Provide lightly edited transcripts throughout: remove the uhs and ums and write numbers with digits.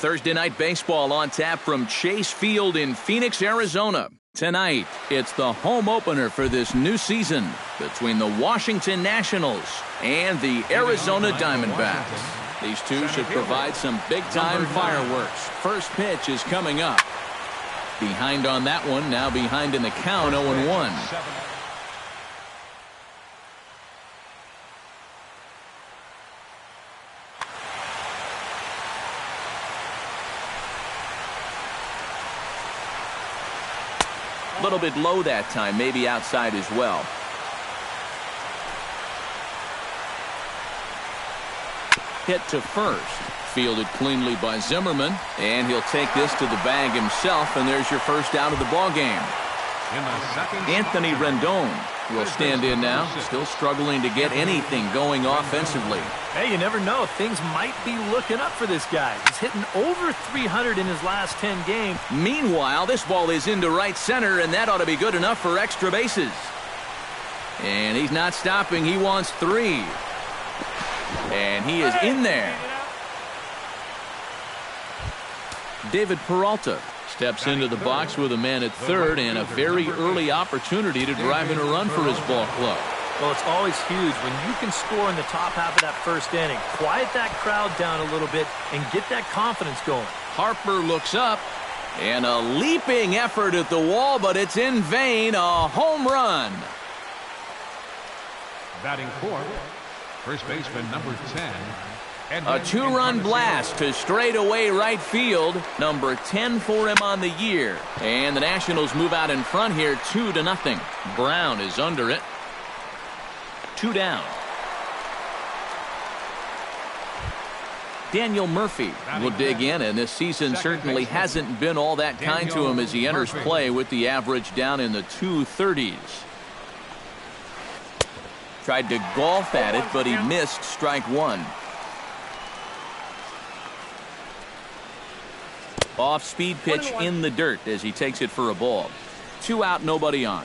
Thursday Night Baseball on tap from Chase Field in Phoenix, Arizona. Tonight, it's the home opener for this new season between the Washington Nationals and the Arizona Diamondbacks. These two should provide some big-time fireworks. First pitch is coming up. Behind on that one, now behind in the count, 0-1. A little bit low that time, maybe outside as well. Hit to first. Fielded cleanly by Zimmerman, and he'll take this to the bag himself, and there's your first out of the ball game. Anthony Rendon will stand in now, still struggling to get anything going offensively. Hey, you never know. Things might be looking up for this guy. He's hitting over 300 in his last 10 games. Meanwhile, this ball is into right center, and that ought to be good enough for extra bases. And he's not stopping. He wants 3. And he is in there. David Peralta steps into the box with a man at third and a very early opportunity to drive in a run for his ball club. Well, it's always huge when you can score in the top half of that first inning. Quiet that crowd down a little bit and get that confidence going. Harper looks up, and a leaping effort at the wall, but it's in vain. A home run. Batting fourth, first baseman number 10. A 2-run blast to straightaway right field. Number 10 for him on the year. And the Nationals move out in front here 2-0. Brown is under it. 2 down. Daniel Murphy will dig in, and this season certainly hasn't been all that kind to him as he enters play with the average down in the 230s. Tried to golf at it, but he missed strike 1. Off-speed pitch in the dirt as he takes it for a ball. 2 out, nobody on.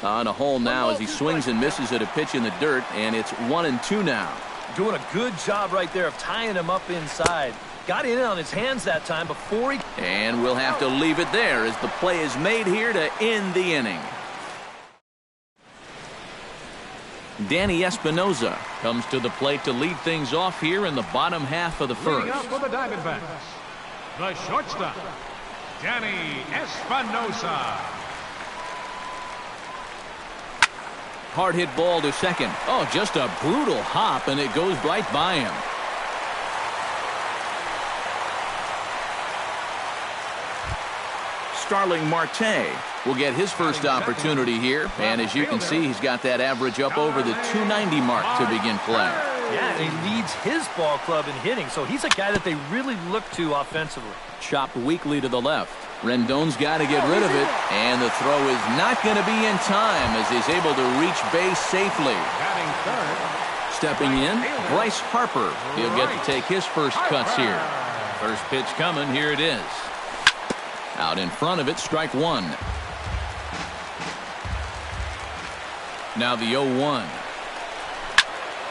On a hole now as he swings and misses at a pitch in the dirt, and it's 1-2 now. Doing a good job right there of tying him up inside. Got in on his hands that time before he... And we'll have to leave it there as the play is made here to end the inning. Danny Espinoza comes to the plate to lead things off here in the bottom half of the first. Leading up for the Diamondbacks, the shortstop, Danny Espinoza. Hard hit ball to second. Oh, just a brutal hop, and it goes right by him. Starling Marte will get his first opportunity here, and as you can see, he's got that average up over the 290 mark to begin play. Yeah, he leads his ball club in hitting, so he's a guy that they really look to offensively. Chopped weakly to the left. Rendon's got to get rid of it, and the throw is not going to be in time as he's able to reach base safely. Stepping in, Bryce Harper. He'll get to take his first cuts here. First pitch coming, here it is. Out in front of it, strike 1. Now the 0-1.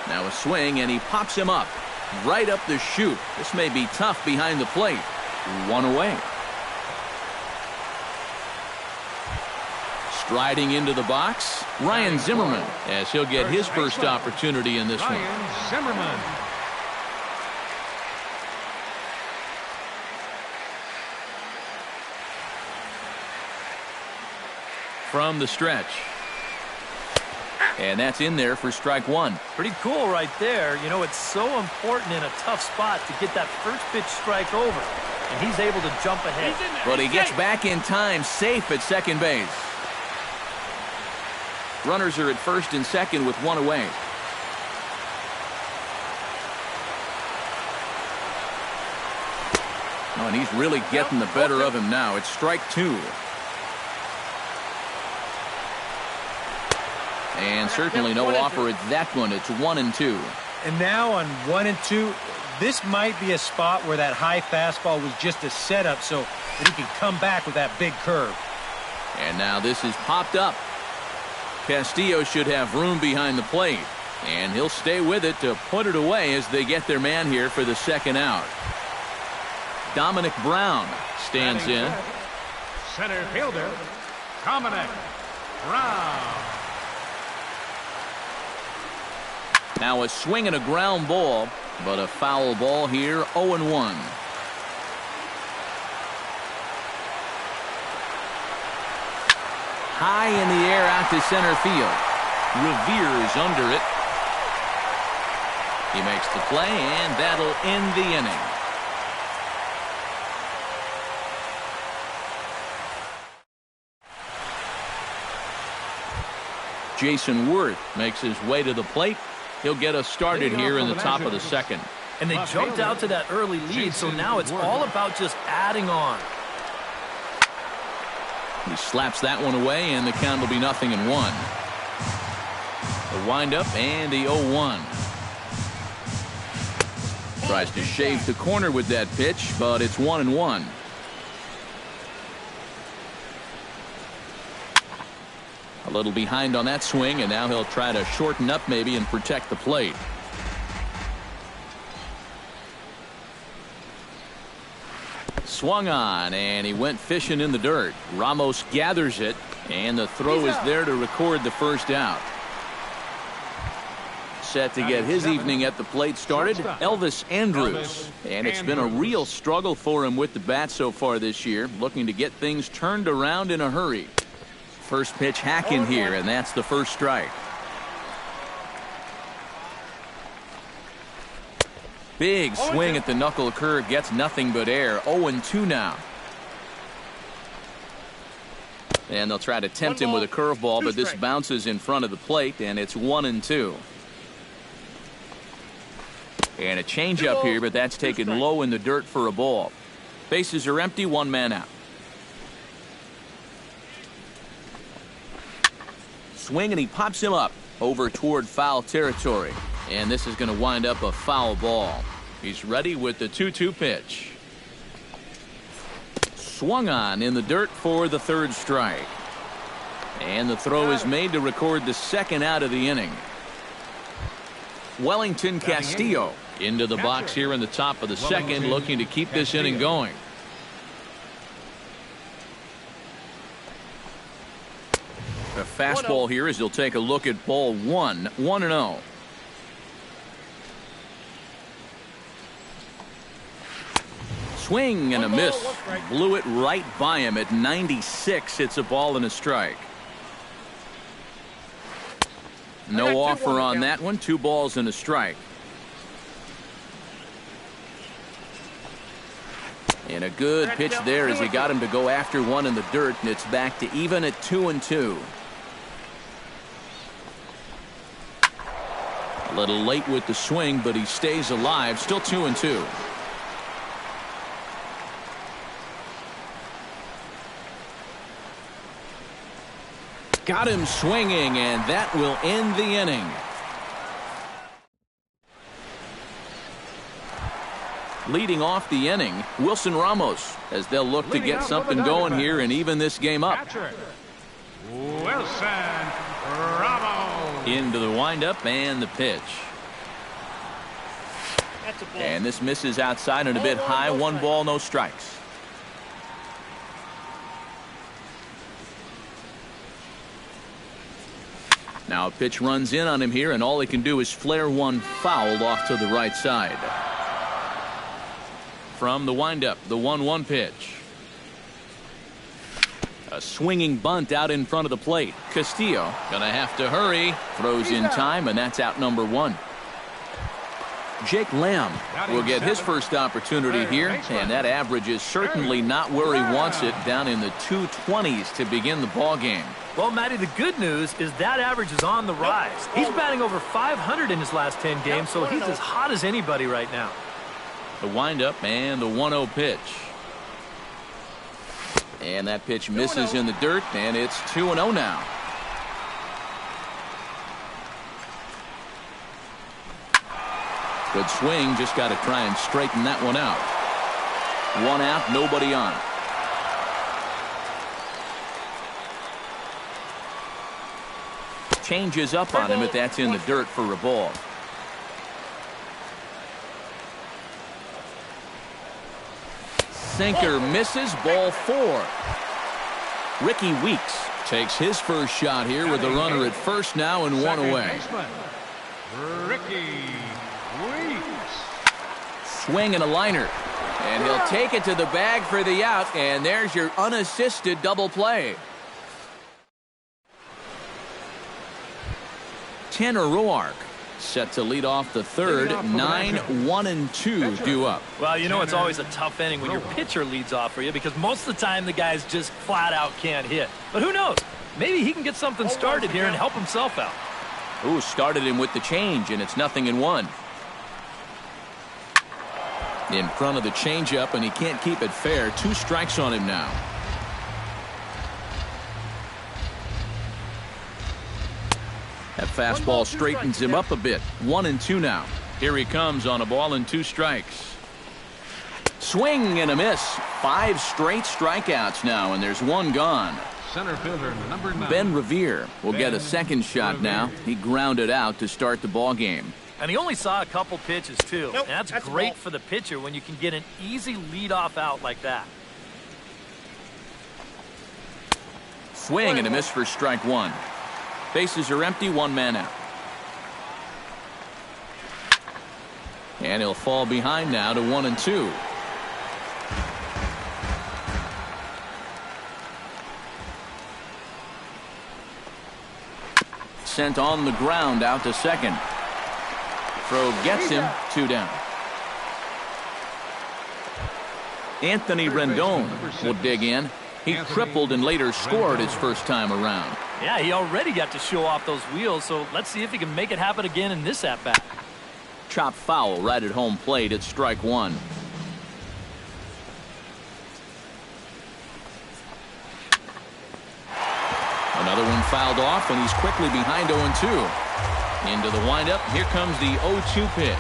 Now a swing, and he pops him up. Right up the chute. This may be tough behind the plate. 1 away. Striding into the box, Ryan Zimmerman, as he'll get his first opportunity in this one. Zimmerman. From the stretch. And that's in there for strike 1. Pretty cool right there. You know, it's so important in a tough spot to get that first pitch strike over. And he's able to jump ahead. But he gets back in time, safe at second base. Runners are at first and second with 1 away. Oh, and he's really getting the better of him now. It's strike 2. And certainly no offer at that one. It's 1-2. And now on 1-2, this might be a spot where that high fastball was just a setup so that he can come back with that big curve. And now this is popped up. Castillo should have room behind the plate. And he'll stay with it to put it away as they get their man here for the second out. Dominic Brown stands in. Center fielder, Dominic Brown. Now a swing and a ground ball, but a foul ball here, 0-1. High in the air out to center field. Revere's under it. He makes the play, and that'll end the inning. Jason Worth makes his way to the plate. He'll get us started here in the top of the second. And they jumped out to that early lead, so now it's all about just adding on. He slaps that one away, and the count will be 0-1. The windup and the 0-1. Tries to shave the corner with that pitch, but it's 1-1. A little behind on that swing, and now he'll try to shorten up maybe and protect the plate. Swung on, and he went fishing in the dirt. Ramos gathers it, and the throw is there to record the first out. Set to get his evening at the plate started, Elvis Andrus. And it's been a real struggle for him with the bat so far this year, looking to get things turned around in a hurry. First pitch hacking here, and that's the first strike. Big swing at the knuckle curve, gets nothing but air. 0-2 now. And they'll try to tempt him with a curveball, but this bounces in front of the plate, and it's 1-2. And a changeup here, but that's taken low in the dirt for a ball. Bases are empty, one man out. Swing, and he pops him up over toward foul territory. And this is going to wind up a foul ball. He's ready with the 2-2 pitch. Swung on in the dirt for the third strike. And the throw is made to record the second out of the inning. Wellington Castillo into the box here in the top of the second, looking to keep this inning going. A fastball here as he'll take a look at ball one. 1-0. Swing and a miss. Blew it right by him at 96. It's a ball and a strike. No offer on that one. 2 balls and a strike. And a good pitch there as he got him to go after one in the dirt, and it's back to even at 2-2. A little late with the swing, but he stays alive. Still 2-2. Got him swinging, and that will end the inning. Leading off the inning, Wilson Ramos, as they'll look to get something going here and even this game up. Wilson Ramos. Into the windup and the pitch. And this misses outside and a bit high. 1 ball, no strikes. Now a pitch runs in on him here, and all he can do is flare one foul off to the right side. From the windup, the 1-1 pitch. A swinging bunt out in front of the plate. Castillo gonna have to hurry. Throws in time, and that's out number 1. Jake Lamb will get his first opportunity here, and that average is certainly not where he wants it, down in the 220s to begin the ball game. Well, Matty, the good news is that average is on the rise. He's batting over 500 in his last 10 games, so he's as hot as anybody right now. The windup and the 1-0 pitch. And that pitch misses in the dirt, and it's 2-0 now. Good swing, just got to try and straighten that one out. 1 out, nobody on. changes up on him if that's in the dirt for a ball. Sinker misses, ball 4. Ricky Weeks takes his first shot here with the runner at first now and one away. Ricky Weeks. Swing and a liner. And he'll take it to the bag for the out, and there's your unassisted double play. Tanner Roark set to lead off the third. 9-1-2 due up. Well, you know it's always a tough inning when your pitcher leads off for you because most of the time the guys just flat out can't hit. But who knows? Maybe he can get something started here and help himself out. Ooh, started him with the change, and it's 0-1. In front of the changeup, and he can't keep it fair. 2 strikes on him now. That fastball straightens him up a bit. 1-2 now. Here he comes on a ball and 2 strikes. Swing and a miss. 5 straight strikeouts now, and there's 1 gone. Center fielder number 9. Ben Revere will get a second shot now. He grounded out to start the ball game. And he only saw a couple pitches, too. And that's great for the pitcher when you can get an easy leadoff out like that. Swing and a miss for strike 1. Bases are empty, 1 man out. And he'll fall behind now to 1-2. Sent on the ground out to second. Throw gets him, 2 down. Anthony Rendon will dig in. He tripled and later scored his first time around. Yeah, he already got to show off those wheels, so let's see if he can make it happen again in this at-bat. Chop foul right at home plate at strike 1. Another one fouled off, and he's quickly behind 0-2. Into the windup, here comes the 0-2 pitch.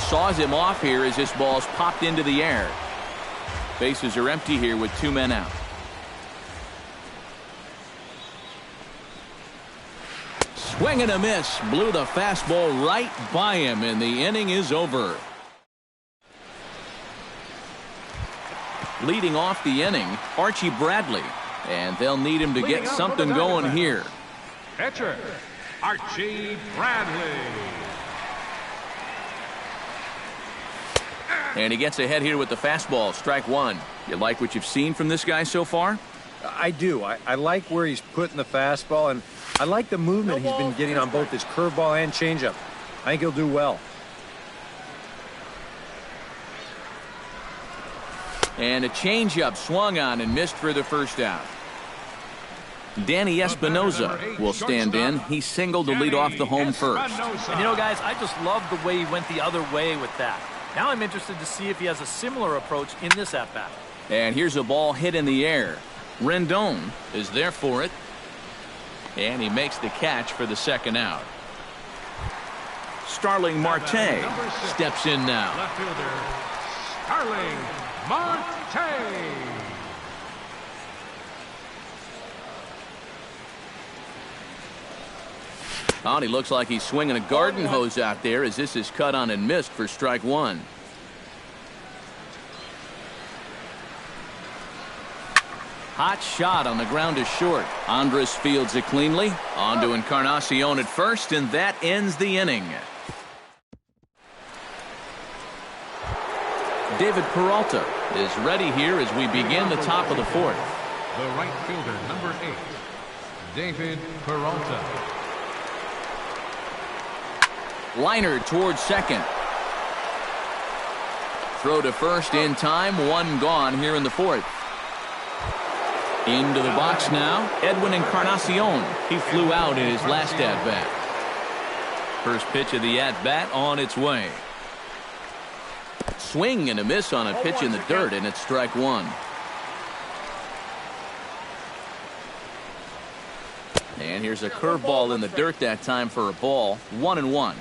Saws him off here as this ball's popped into the air. Bases are empty here with 2 men out. Swing and a miss. Blew the fastball right by him, and the inning is over. Leading off the inning, Archie Bradley. And they'll need him to get something going here. Pitcher, Archie Bradley. And he gets ahead here with the fastball, strike 1. You like what you've seen from this guy so far? I do. I like where he's putting the fastball, and I like the movement he's been getting on both his curveball and changeup. I think he'll do well. And a changeup swung on and missed for the first out. Danny Espinoza will stand in. He singled to lead off the home first. And you know, guys, I just love the way he went the other way with that. Now I'm interested to see if he has a similar approach in this at-bat. And here's a ball hit in the air. Rendon is there for it. And he makes the catch for the second out. Starling Marte steps in now. Left fielder, Starling Marte. Oh, and he looks like he's swinging a garden hose out there as this is cut on and missed for strike 1. Hot shot on the ground is short. Andres fields it cleanly. On to Encarnacion at first, and that ends the inning. David Peralta is ready here as we begin the top of the 4th. The right fielder, number 8, David Peralta. Liner towards second. Throw to first in time. 1 gone here in the 4th. Into the box now, Edwin Encarnacion. He flew out in his last at-bat. First pitch of the at-bat on its way. Swing and a miss on a pitch in the dirt, and it's strike 1. And here's a curveball in the dirt that time for a ball. 1-1.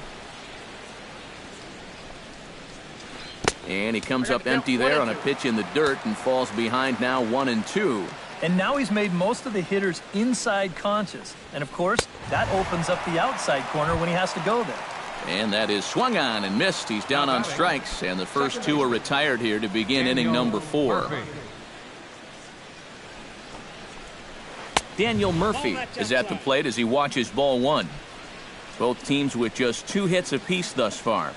And he comes up empty there on a pitch in the dirt and falls behind now 1-2. And now he's made most of the hitters inside conscious. And, of course, that opens up the outside corner when he has to go there. And that is swung on and missed. He's down on strikes, and the first two are retired here to begin inning number 4. Daniel Murphy is at the plate as he watches ball 1. Both teams with just 2 hits apiece thus far.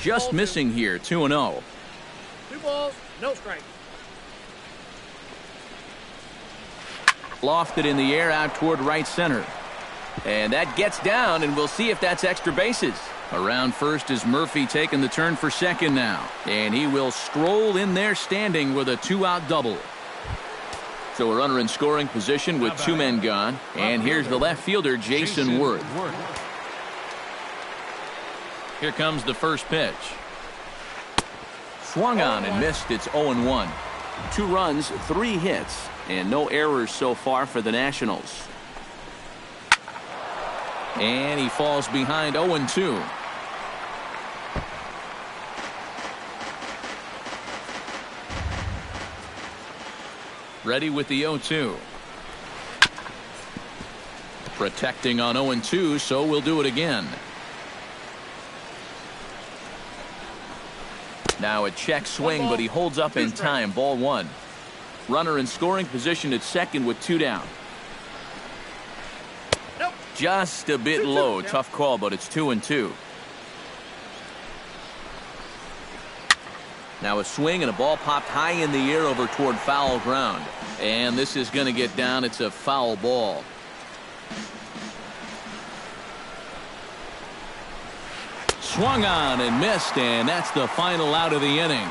Just missing here, 2-0. 2 balls, no strike. Lofted in the air out toward right center. And that gets down, and we'll see if that's extra bases. Around first is Murphy taking the turn for second now. And he will stroll in there standing with a 2-out double. So a runner in scoring position with 2 men gone. And here's the left fielder, Jason Worth. Here comes the first pitch. Swung on and missed. It's 0-1. 2 runs, 3 hits, and no errors so far for the Nationals. And he falls behind 0-2. Ready with the 0-2. Protecting on 0-2, so we'll do it again. Now a check swing, but he holds up in time. Ball 1. Runner in scoring position at second with 2 down. Just a bit low. Tough call, but it's 2-2. Now a swing and a ball popped high in the air over toward foul ground. And this is going to get down. It's a foul ball. Swung on and missed, and that's the final out of the inning.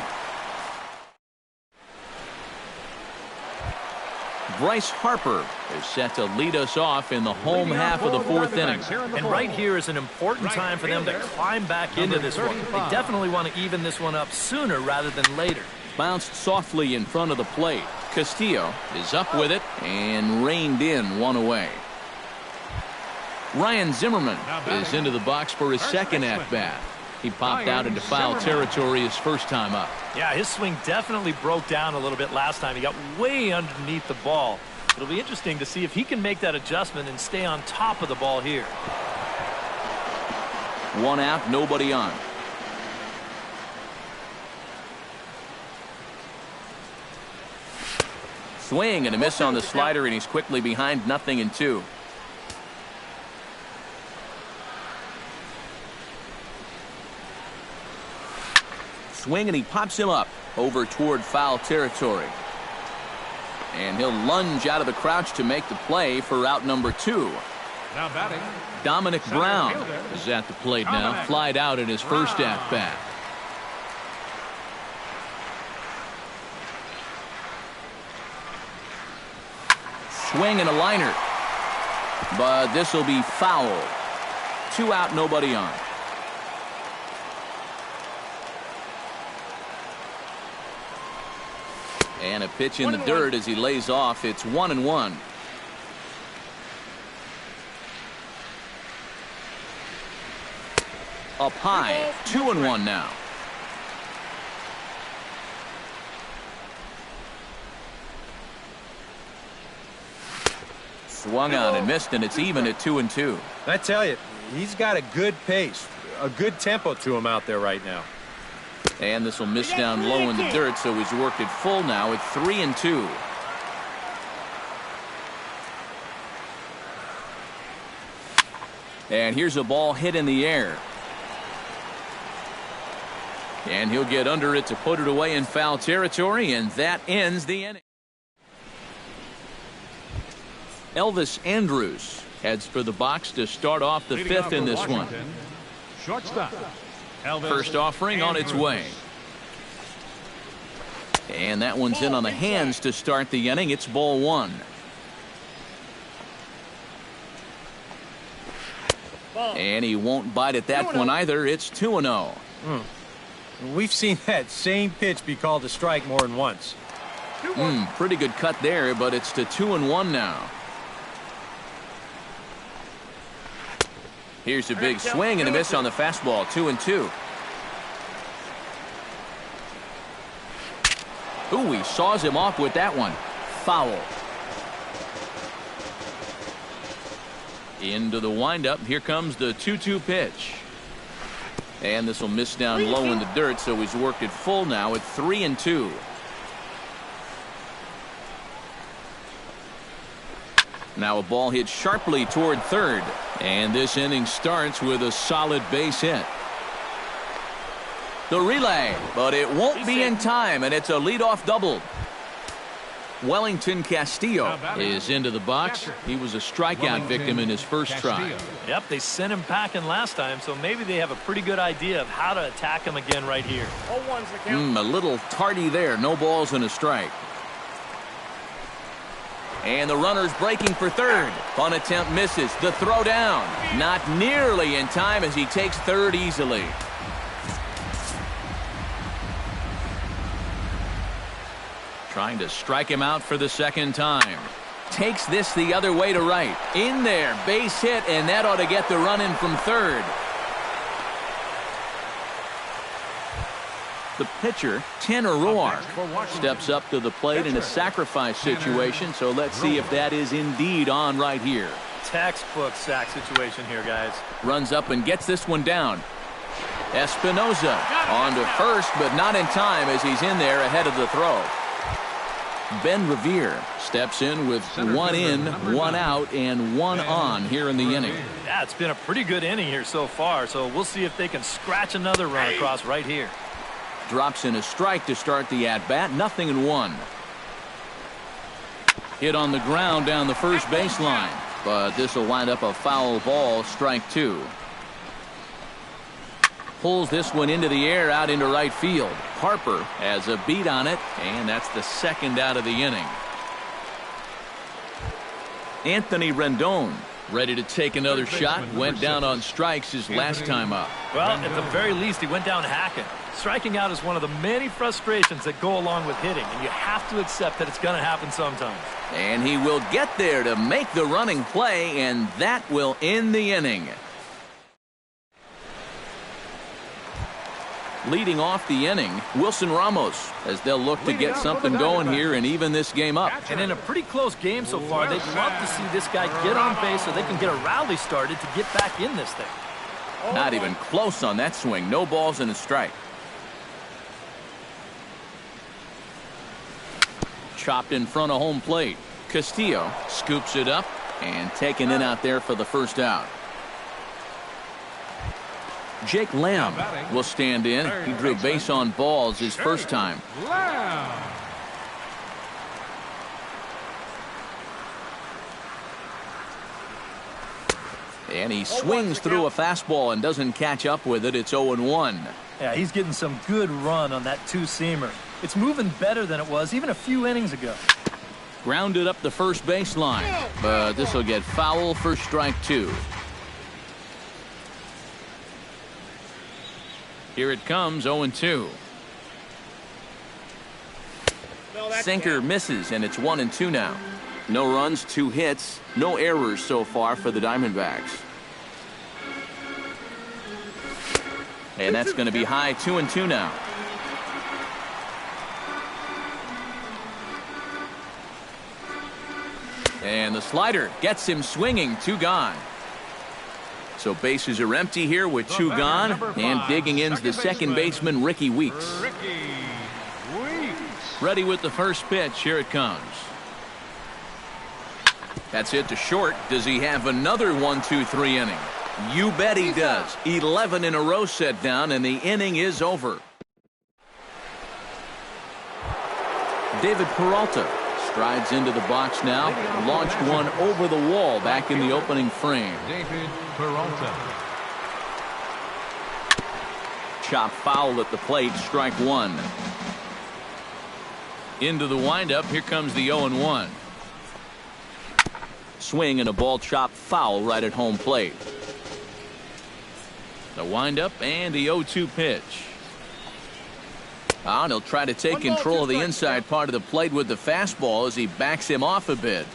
Bryce Harper is set to lead us off in the home half of the 4th inning. And right here is an important time for them to climb back into this one. They definitely want to even this one up sooner rather than later. Bounced softly in front of the plate. Castillo is up with it and reined in 1 away. Ryan Zimmerman is into the box for his second at-bat. He popped out into foul territory his first time up. Yeah, his swing definitely broke down a little bit last time. He got way underneath the ball. It'll be interesting to see if he can make that adjustment and stay on top of the ball here. 1 out, nobody on. Swing and a miss on the slider, and he's quickly behind 0-2. Swing and he pops him up over toward foul territory. And he'll lunge out of the crouch to make the play for out number 2. Now batting, Dominic Brown is at the plate now. Flied out in his first at-bat. Swing and a liner. But this will be foul. 2 out, nobody on. And a pitch in the dirt as he lays off. It's 1-1. Up high, 2-1 now. Swung on and missed, and it's even at 2-2. I tell you, he's got a good pace, a good tempo to him out there right now. And this will miss down low in the dirt, so he's worked it full now at 3-2. And here's a ball hit in the air. And he'll get under it to put it away in foul territory, and that ends the inning. Elvis Andrus heads for the box to start off the 5th in this one. Shortstop. Elvis First offering on its way. And that one's in on the hands to start the inning. It's ball 1. And he won't bite at that one either. It's 2-0. We've seen that same pitch be called a strike more than once. Pretty good cut there, but it's to 2-1 now. Here's a big swing and a miss on the fastball. 2-2. Ooh, he saws him off with that one. Foul. Into the windup. Here comes the 2-2 pitch. And this will miss down low in the dirt, so he's worked it full now at 3-2. Now a ball hit sharply toward third. And this inning starts with a solid base hit. The relay, but it won't be in time, and it's a leadoff double. Wellington Castillo is into the box. He was a strikeout victim in his first try. Yep, they sent him packing last time, so maybe they have a pretty good idea of how to attack him again right here. A little tardy there. No balls and a strike. And the runner's breaking for third. Fun attempt misses. The throw down. Not nearly in time as he takes third easily. Trying to strike him out for the second time. Takes this the other way to right. In there, base hit, and that ought to get the run in from third. The pitcher, Tanner Roark, steps up to the plate in a sacrifice situation, so let's see if that is indeed on right here. Textbook sack situation here, guys. Runs up and gets this one down. Espinoza on to first, but not in time as he's in there ahead of the throw. Ben Revere steps in with 1 in, 1 out, and 1 on here in the inning. Yeah, it's been a pretty good inning here so far, so we'll see if they can scratch another run across right here. Drops in a strike to start the at-bat. 0-1. Hit on the ground down the first baseline, but this will wind up a foul ball, strike 2. Pulls this one into the air out into right field. Harper has a beat on it, and that's the second out of the inning. Anthony Rendon ready to take another shot. Went down on strikes his last time up. Well, at the very least, he went down hacking. Striking out is one of the many frustrations that go along with hitting, and you have to accept that it's going to happen sometimes. And he will get there to make the running play, and that will end the inning. Leading off the inning, Wilson Ramos, as they'll look to get something going here and even this game up. And in a pretty close game so far, they'd love to see this guy get on base so they can get a rally started to get back in this thing. Not even close on that swing. No balls and a strike. Chopped in front of home plate. Castillo scoops it up and taken in out there for the first out. Jake Lamb will stand in. He drew base on balls his first time. And he swings through a fastball and doesn't catch up with it. It's 0-1. Yeah, he's getting some good run on that two-seamer. It's moving better than it was even a few innings ago. Grounded up the first baseline, but this will get foul for strike 2. Here it comes, 0-2. Sinker misses, and it's 1-2 now. No runs, 2 hits, no errors so far for the Diamondbacks. And that's going to be high, 2-2 now. And the slider gets him swinging, 2 gone. So bases are empty here with 2 gone, and digging in's the second baseman, Ricky Weeks. Ready with the first pitch. Here it comes. That's hit to short. Does he have another 1-2-3 inning? You bet he does. 11 in a row set down, and the inning is over. David Peralta strides into the box now. Launched one over the wall back in the opening frame. David Peralta. Chop foul at the plate. Strike 1. Into the windup. Here comes the 0-1. Swing and a ball chopped foul right at home plate. The windup and the 0-2 pitch. And he'll try to take control of the inside part of the plate with the fastball as he backs him off a bit.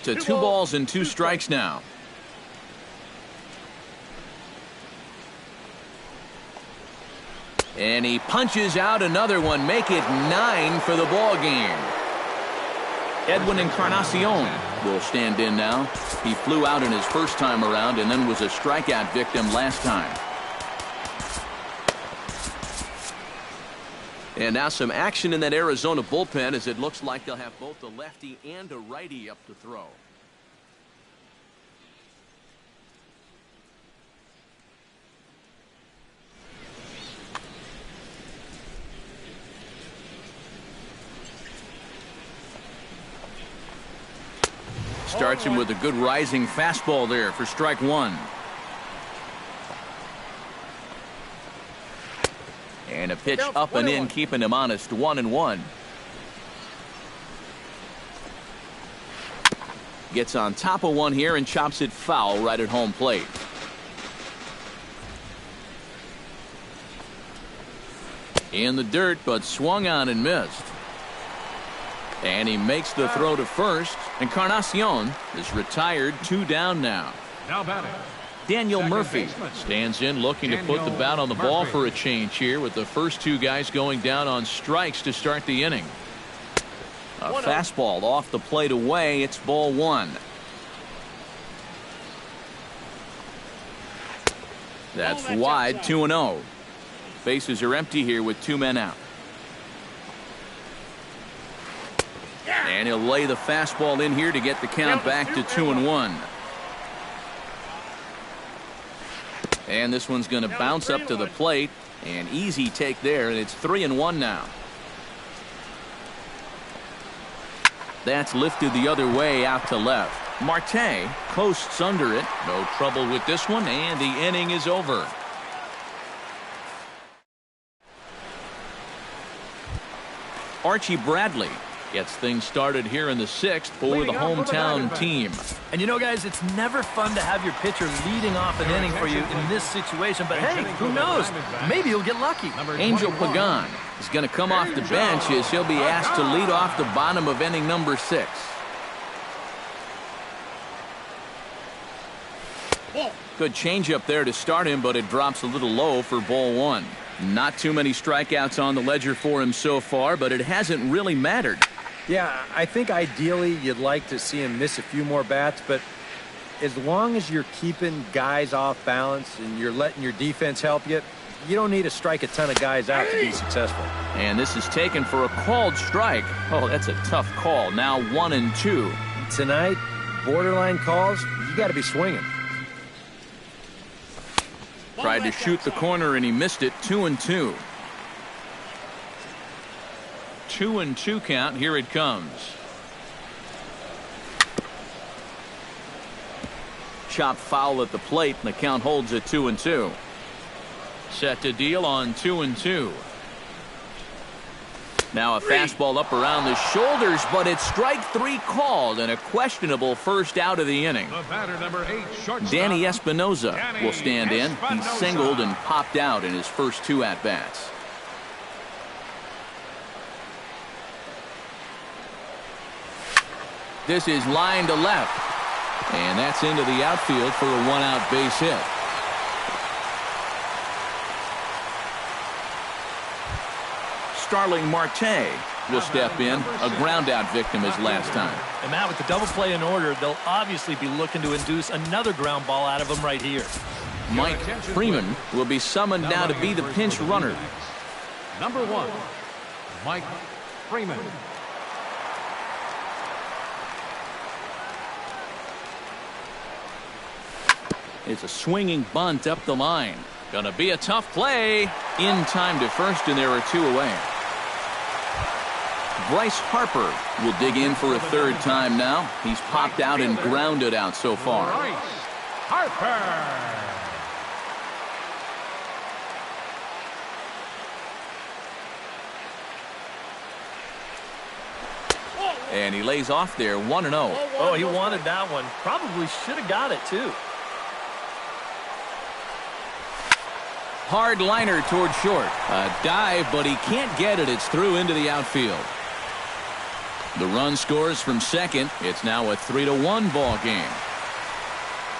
To 2 balls and 2 strikes now. And he punches out another one, make it 9 for the ball game. Edwin Encarnacion will stand in now. He flew out in his first time around and then was a strikeout victim last time. And now some action in that Arizona bullpen, as it looks like they'll have both a lefty and a righty up to throw. Starts him with a good rising fastball there for strike one. And a pitch up and in, keeping him honest, 1-1. Gets on top of one here and chops it foul right at home plate. In the dirt, but swung on and missed. And he makes the throw to first. Encarnacion is retired, 2 down now. Now batting, Daniel second Murphy baseman. stands in, looking to put the bat on the ball for a change here, with the first 2 guys going down on strikes to start the inning. A fastball off the plate away. It's ball 1. That's wide, 2-0. Bases are empty here with 2 men out. And he'll lay the fastball in here to get the count back to 2-1. And this one's going to bounce up to the plate. An easy take there, and it's 3-1 now. That's lifted the other way out to left. Marte coasts under it. No trouble with this one, and the inning is over. Archie Bradley gets things started here in the 6th for the hometown team. And you know, guys, it's never fun to have your pitcher leading off an inning for you in this situation. But hey, who knows? Maybe you'll get lucky. Angel Pagan is going to come off the bench as he'll be asked to lead off the bottom of inning number 6. Good changeup there to start him, but it drops a little low for ball 1. Not too many strikeouts on the ledger for him so far, but it hasn't really mattered. Yeah, I think ideally you'd like to see him miss a few more bats, but as long as you're keeping guys off balance and you're letting your defense help you, you don't need to strike a ton of guys out to be successful. And this is taken for a called strike. Oh, that's a tough call. Now 1-2. Tonight, borderline calls, you got to be swinging. Tried to shoot the corner and he missed it. 2-2. 2-2 count. Here it comes. Chop foul at the plate, and the count holds at 2-2. Set to deal on 2-2. Now a fastball up around the shoulders, but it's strike 3 called, and a questionable first out of the inning. The batter, number 8, shortstop, Danny Espinoza will stand in. He singled and popped out in his first 2 at-bats. This is line to left, and that's into the outfield for a 1-out base hit. Starling Marte will step in, a ground-out victim as last time. And Matt, with the double play in order, they'll obviously be looking to induce another ground ball out of him right here. Mike Freeman will be summoned now to be the pinch runner. Number 1, Mike Freeman. It's a swinging bunt up the line. Gonna be a tough play. In time to first, and there are 2 away. Bryce Harper will dig in for a 3rd time now. He's popped out and grounded out so far. Bryce Harper. And he lays off there, 1-0. Oh, he wanted that one. Probably should have got it, too. Hard liner toward short. A dive, but he can't get it. It's through into the outfield. The run scores from second. It's now a 3-1 ball game.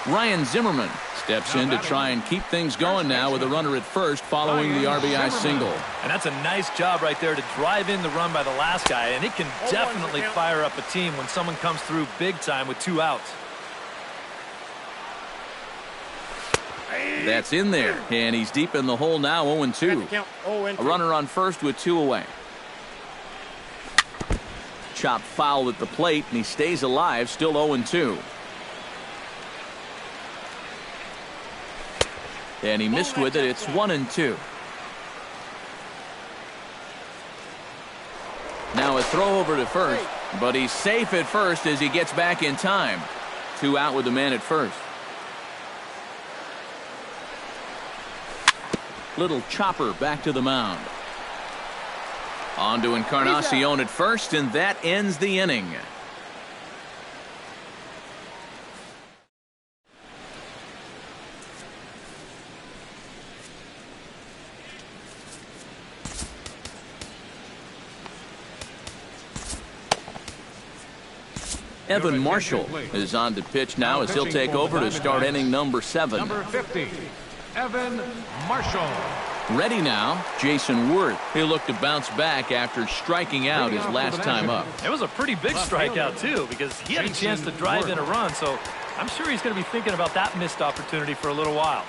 Ryan Zimmerman steps in to try and keep things going now with a runner at first following the RBI single. And that's a nice job right there to drive in the run by the last guy, and it can definitely fire up a team when someone comes through big time with 2 outs. That's in there, and he's deep in the hole now, 0-2. A runner on first with 2 away. Chopped foul at the plate, and he stays alive, still 0-2. And he missed with it. It's 1-2. Now a throw over to first, but he's safe at first as he gets back in time. 2 out with the man at first. Little chopper back to the mound. On to Encarnacion at first, and that ends the inning. Evan Marshall is on to pitch now as he'll take over to start inning number 7. Number 50, Evan Marshall. Ready now, Jason Worth. He'll look to bounce back after striking out his last time up. It was a pretty big strikeout, too, because he had a chance to drive in a run, so I'm sure he's going to be thinking about that missed opportunity for a little while.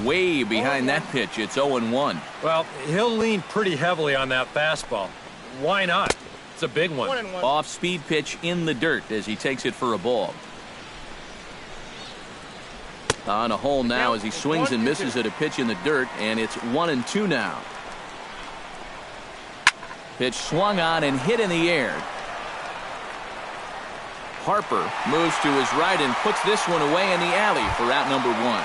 Way behind that pitch. It's 0-1. Well, he'll lean pretty heavily on that fastball. Why not? It's a big one. 1-1. Off-speed pitch in the dirt as he takes it for a ball. On a hole now as he swings and misses at a pitch in the dirt, and it's 1-2 now. Pitch swung on and hit in the air. Harper moves to his right and puts this one away in the alley for out number 1.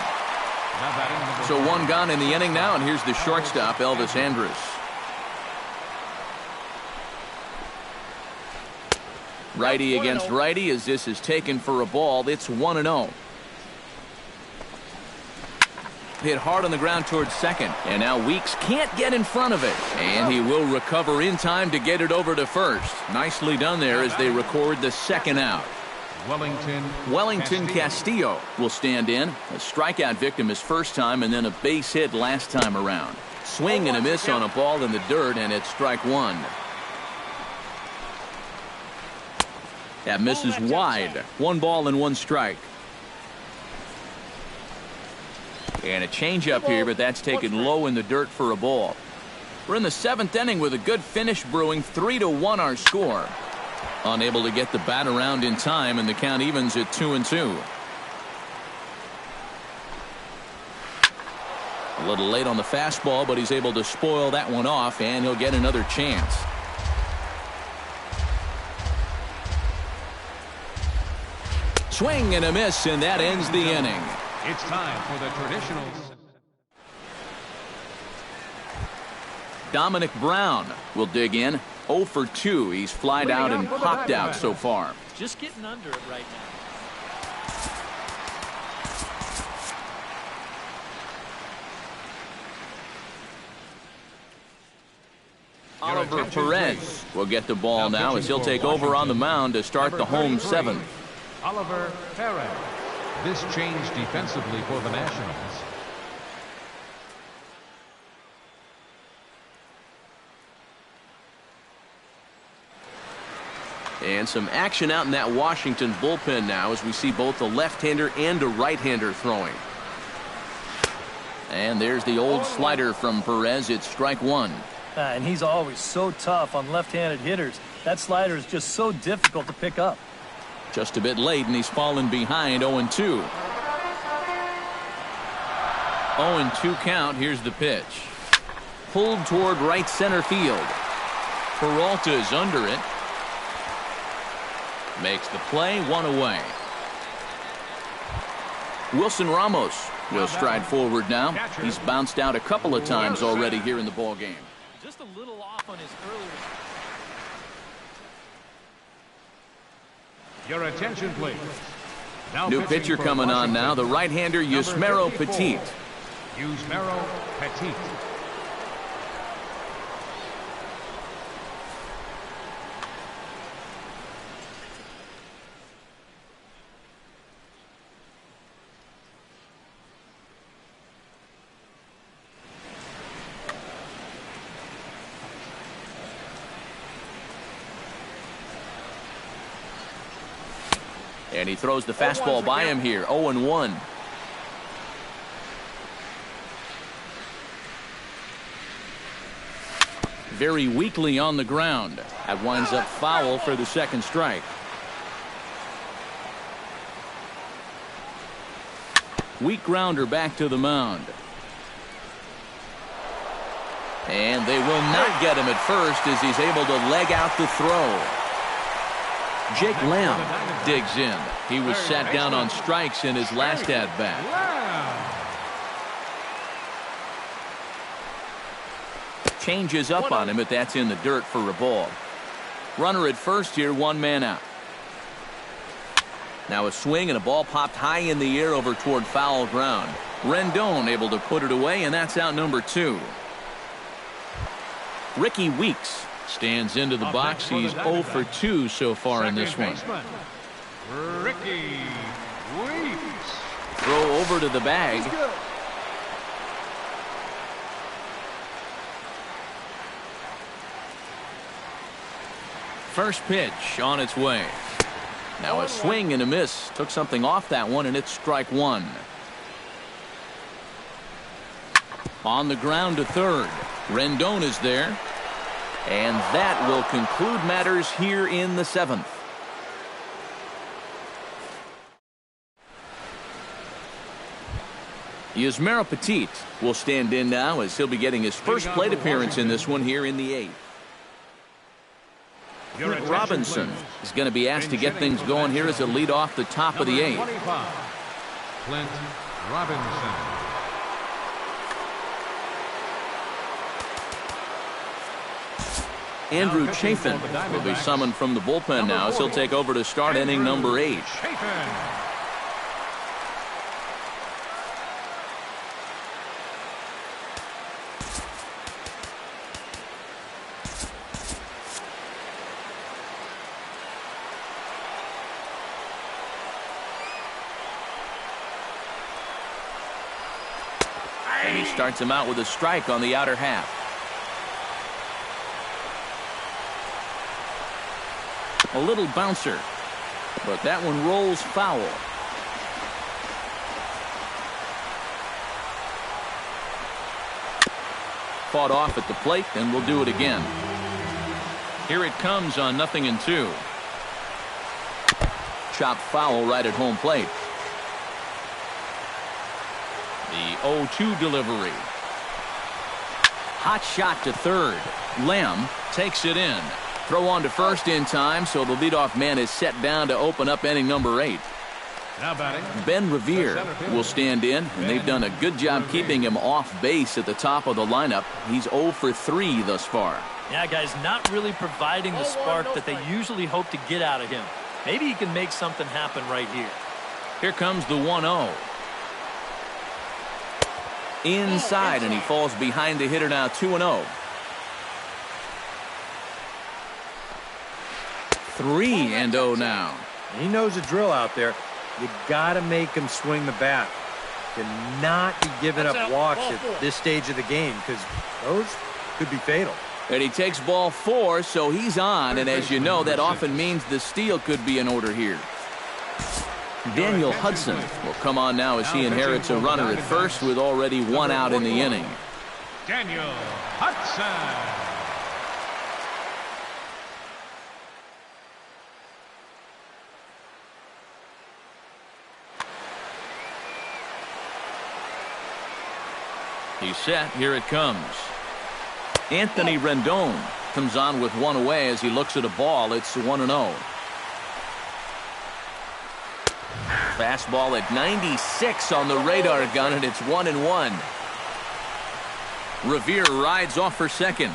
So 1 gone in the inning now, and here's the shortstop, Elvis Andrus. Righty against righty as this is taken for a ball. It's 1-0. Hit hard on the ground towards second, and now Weeks can't get in front of it, and he will recover in time to get it over to first. Nicely done there as they record the 2nd out. Wellington Castillo will stand in. A strikeout victim his first time, and then a base hit last time around. Swing and a miss on a ball in the dirt, and it's strike 1. That misses wide. 1 ball and 1 strike. And a changeup here, but that's taken low in the dirt for a ball. We're in the 7th inning with a good finish brewing. 3-1 our score. Unable to get the bat around in time, and the count evens at 2-2. A little late on the fastball, but he's able to spoil that one off, and he'll get another chance. Swing and a miss, and that ends the inning. It's time for the traditionals. Dominic Brown will dig in. 0 for 2. He's flied out and popped out so far. Just getting under it right now. Oliver Perez will get the ball now as he'll take over on the mound to start the home 7th. Oliver Perez. This changed defensively for the Nationals. And some action out in that Washington bullpen now as we see both a left-hander and a right-hander throwing. And there's the old slider from Perez. It's strike 1. And he's always so tough on left-handed hitters. That slider is just so difficult to pick up. Just a bit late, and he's fallen behind. 0-2. 0-2 count. Here's the pitch. Pulled toward right center field. Peralta's under it. Makes the play. 1 away. Wilson Ramos will stride forward now. He's bounced out a couple of times already here in the ball game. Just a little off on his earlier. Your attention, please. Now New pitching pitcher for coming on Washington, now, the right-hander Yusmeiro Petit. Yusmeiro Petit. And he throws the fastball by him here, 0-1. Very weakly on the ground. That winds up foul for the second strike. Weak grounder back to the mound. And they will not get him at first as he's able to leg out the throw. Jake Lamb digs in. He was sat down on strikes in his last at-bat. Changes up on him, but that's in the dirt for a ball. Runner at first here, one man out. Now a swing and a ball popped high in the air over toward foul ground. Rendon able to put it away, and that's out number 2. Ricky Weeks stands into the box. He's 0 for 2 so far in this one. Ricky Weeks. Throw over to the bag. First pitch on its way. Now a swing and a miss. Took something off that one, and it's strike 1. On the ground to third. Rendon is there. And that will conclude matters here in the 7th. Yusmeiro Petit will stand in now as he'll be getting his first plate appearance in this one here in the 8th. Clint Robinson is going to be asked to get things going here as a lead off the top of the 8th. Clint Robinson. Andrew Chafin will be summoned from the bullpen now as he'll take over to start inning number 8. And he starts him out with a strike on the outer half. A little bouncer, but that one rolls foul. Fought off at the plate, and we'll do it again. Here it comes on 0-2. Chopped foul right at home plate. The 0-2 delivery. Hot shot to third. Lamb takes it in. Throw on to first in time, so the leadoff man is set down to open up inning number 8. Now batting, Ben Revere will stand in, and they've done a good job keeping him off base at the top of the lineup. He's 0 for 3 thus far. Yeah, guys, not really providing the spark that they usually hope to get out of him. Maybe he can make something happen right here. Here comes the 1-0. Inside, and he falls behind the hitter now, 2-0. 3-0 now. He knows the drill out there. You got to make him swing the bat. Cannot be giving up walks at this stage of the game because those could be fatal. And he takes ball 4, so he's on. And as you know, that often means the steal could be in order here. Daniel Hudson will come on now as he inherits a runner at first with already 1 out in the inning. Daniel Hudson. He's set. Here it comes. Anthony Rendon comes on with 1 away as he looks at a ball. It's 1-0. Fastball at 96 on the radar gun, and it's 1-1. Revere rides off for second.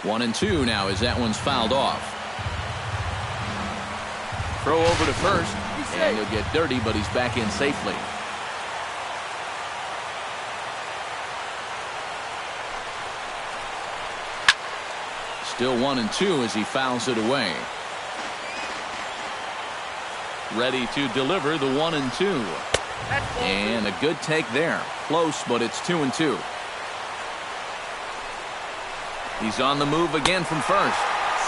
1-2 now as that one's fouled off. Throw over to first, and he'll get dirty, but he's back in safely. Still 1-2 as he fouls it away. Ready to deliver the 1-2. And a good take there. Close, but it's 2-2. He's on the move again from first.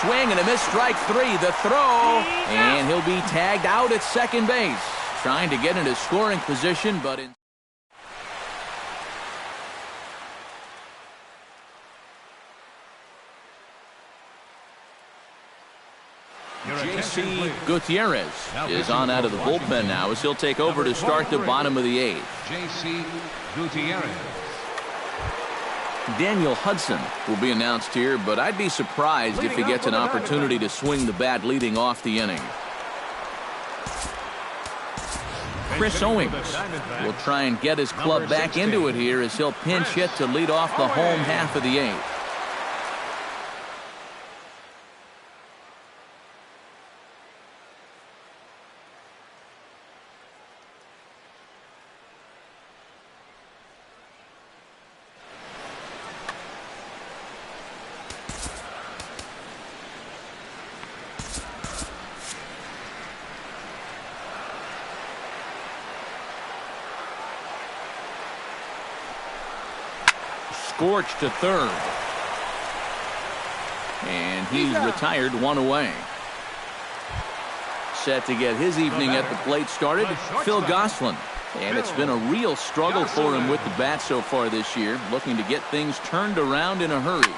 Swing and a miss, strike three. The throw, and he'll be tagged out at second base. Trying to get into scoring position, but in J.C. Gutierrez is on out of the bullpen now as he'll take over to start the bottom of the eighth. J.C. Gutierrez. Daniel Hudson will be announced here, but I'd be surprised if he gets an opportunity to swing the bat leading off the inning. Chris Owings will try and get his club back into it here as he'll pinch hit to lead off the home half of the eighth. Scorched to third. And he's retired, one away. Set to get his evening at the plate started, Phil Gosselin. And it's been a real struggle for him with the bat so far this year, looking to get things turned around in a hurry.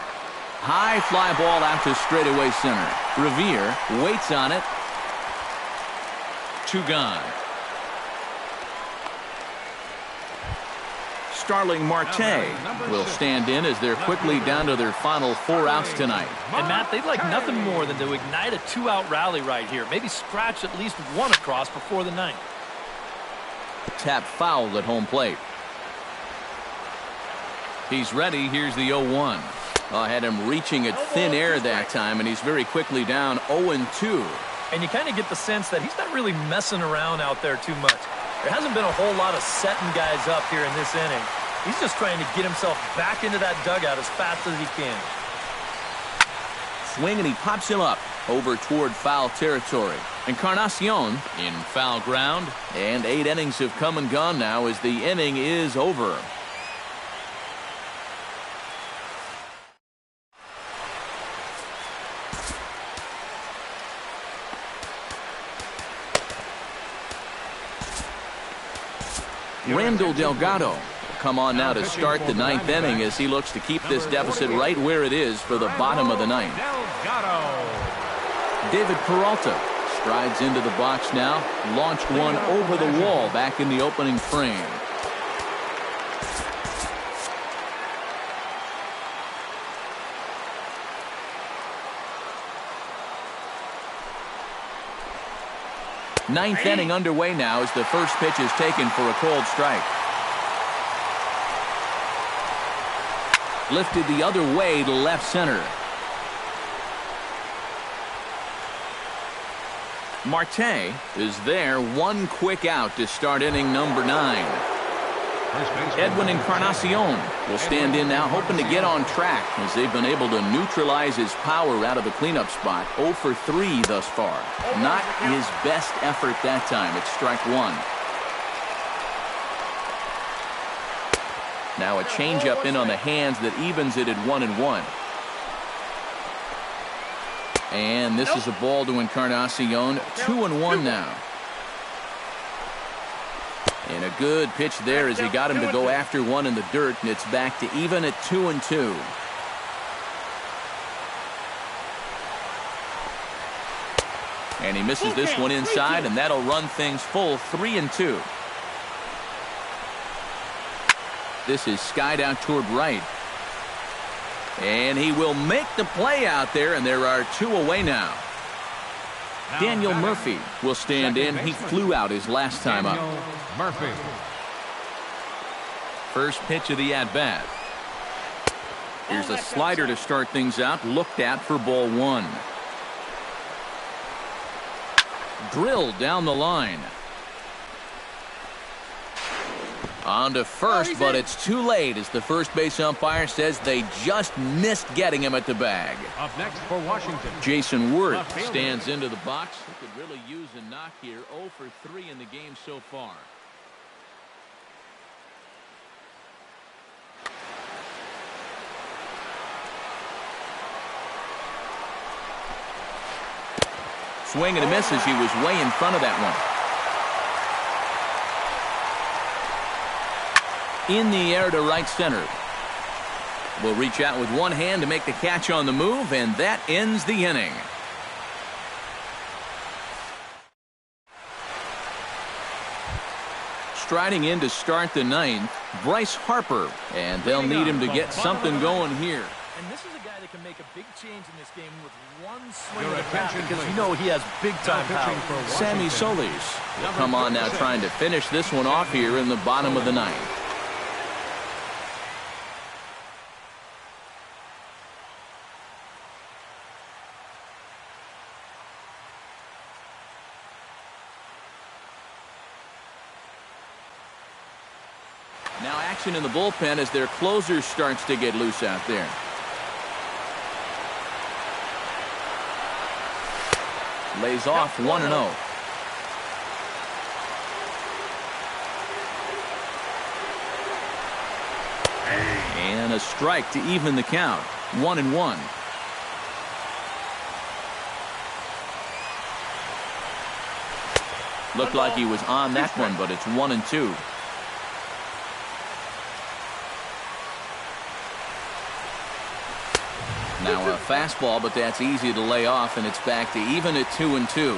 High fly ball out to straightaway center. Revere waits on it. 2 gone. Starling Marte will stand in as they're quickly down to their final 4 outs tonight. And Matt, they'd like nothing more than to ignite a 2-out rally right here. Maybe scratch at least one across before the 9th. Tap foul at home plate. He's ready. Here's the 0-1. Had him reaching at thin air that time, and he's very quickly down 0-2. And you kind of get the sense that he's not really messing around out there too much. There hasn't been a whole lot of setting guys up here in this inning. He's just trying to get himself back into that dugout as fast as he can. Swing, and he pops him up over toward foul territory. Encarnacion in foul ground, and 8 innings have come and gone now as the inning is over. Randall Delgado will come on now to start the 9th inning as he looks to keep this deficit right where it is for the bottom of the 9th. David Peralta strides into the box now, launched one over the wall back in the opening frame. Ninth inning underway now as the first pitch is taken for a cold strike. Lifted the other way to left center. Marte is there, one quick out to start inning number 9. Edwin Encarnacion will stand in now, hoping to get on track as they've been able to neutralize his power out of the cleanup spot. 0 for 3 thus far. Not his best effort that time. It's strike 1. Now a changeup in on the hands that evens it at 1-1. And this is a ball to Encarnacion. 2-1 now. And a good pitch there as he got him to go after one in the dirt, and it's back to even at 2-2. And he misses this one inside, and that'll run things full 3-2. This is skied out toward right. And he will make the play out there, and there are 2 away now. Daniel Murphy will stand in. He flew out his last time up. Murphy. First pitch of the at-bat. Here's a slider to start things out, looked at for ball one. Drilled down the line. On to first, but it's too late as the first base umpire says they just missed getting him at the bag. Up next for Washington, Jason Worth left fielder. stands into the box. He could really use a knock here. 0 for 3 in the game so far. Swing and a miss as he was way in front of that one. In the air to right center. Will reach out with one hand to make the catch on the move, and that ends the inning. Striding in to start the ninth, Bryce Harper, and they'll need him to get something going here. And this is a guy that can make a big change in this game with one swing Your of the bat, attention, because please. you know he has big-time Now pitching power. for Sammy Washington, Solis will number come on now 36. trying to finish this one off here in the bottom of the ninth. Now action in the bullpen as their closer starts to get loose out there. Lays off 1-0. And a strike to even the count. 1-1. Looked like he was on that one, but it's 1-2. Now a fastball, but that's easy to lay off, and it's back to even at 2-2.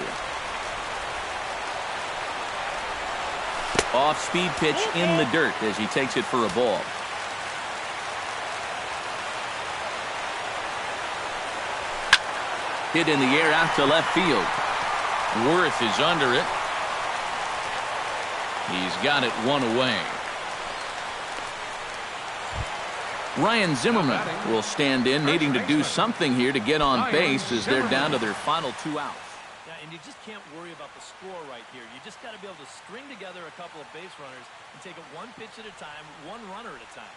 Off-speed pitch in the dirt as he takes it for a ball. Hit in the air out to left field. Worth is under it. He's got it one away. Ryan Zimmerman will stand in, needing to do something here to get on base as they're down to their final 2 outs. Yeah, and you just can't worry about the score right here. You just got to be able to string together a couple of base runners and take it one pitch at a time, one runner at a time.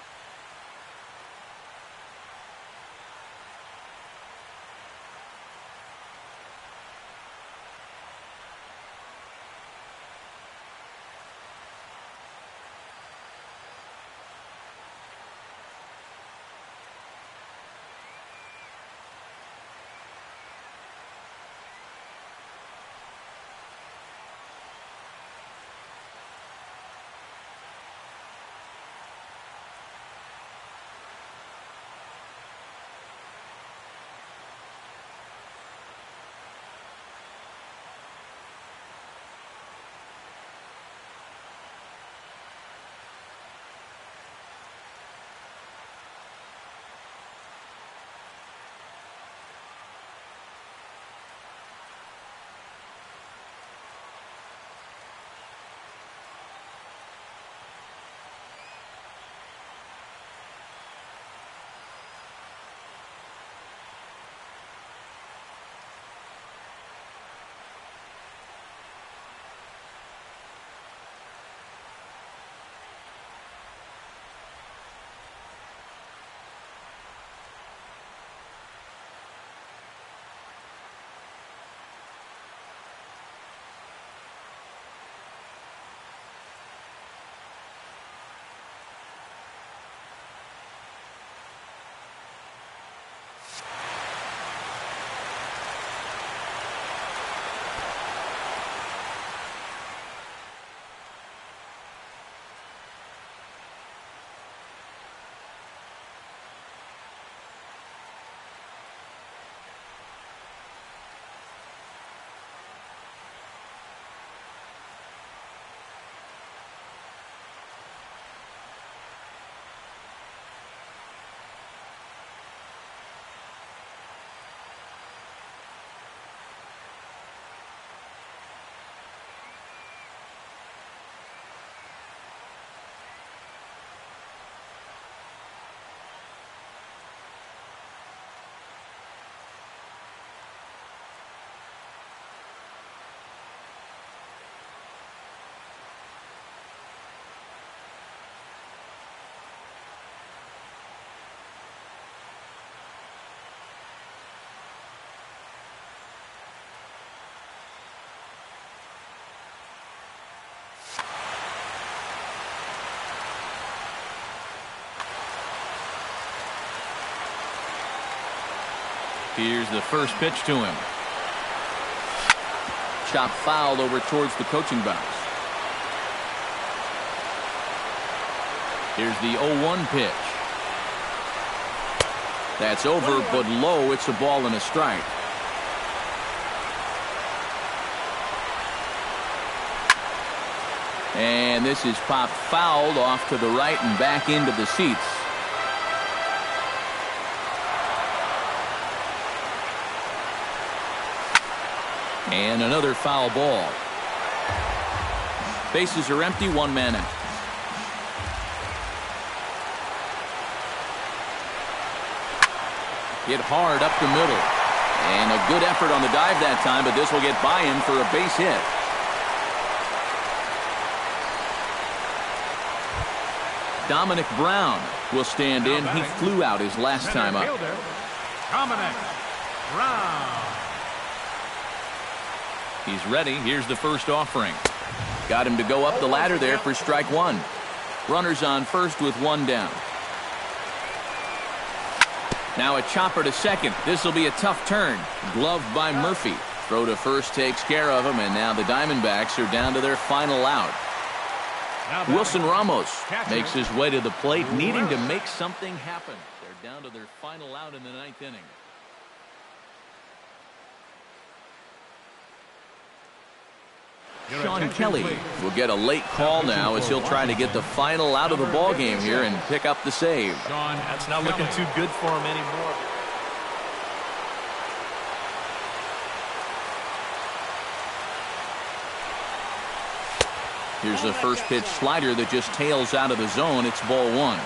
Here's the first pitch to him. Chop fouled over towards the coaching box. Here's the 0-1 pitch. That's over, but low. It's a ball and a strike. And this is popped fouled off to the right and back into the seats. And another foul ball. Bases are empty, one man out. Hit hard up the middle. And a good effort on the dive that time, but this will get by him for a base hit. Dominic Brown will stand in. He flew out his last time up. Dominic Brown. He's ready. Here's the first offering. Got him to go up the ladder there for strike one. Runners on first with one down. Now a chopper to second. This will be a tough turn. Gloved by Murphy. Throw to first takes care of him, and now the Diamondbacks are down to their final out. Wilson Ramos makes his way to the plate, needing to make something happen. They're down to their final out in the ninth inning. Sean Kelly will get a late call now as he'll try to get the final out of the ball game here and pick up the save. That's not looking too good for him anymore. Here's the first pitch slider that just tails out of the zone. It's ball one.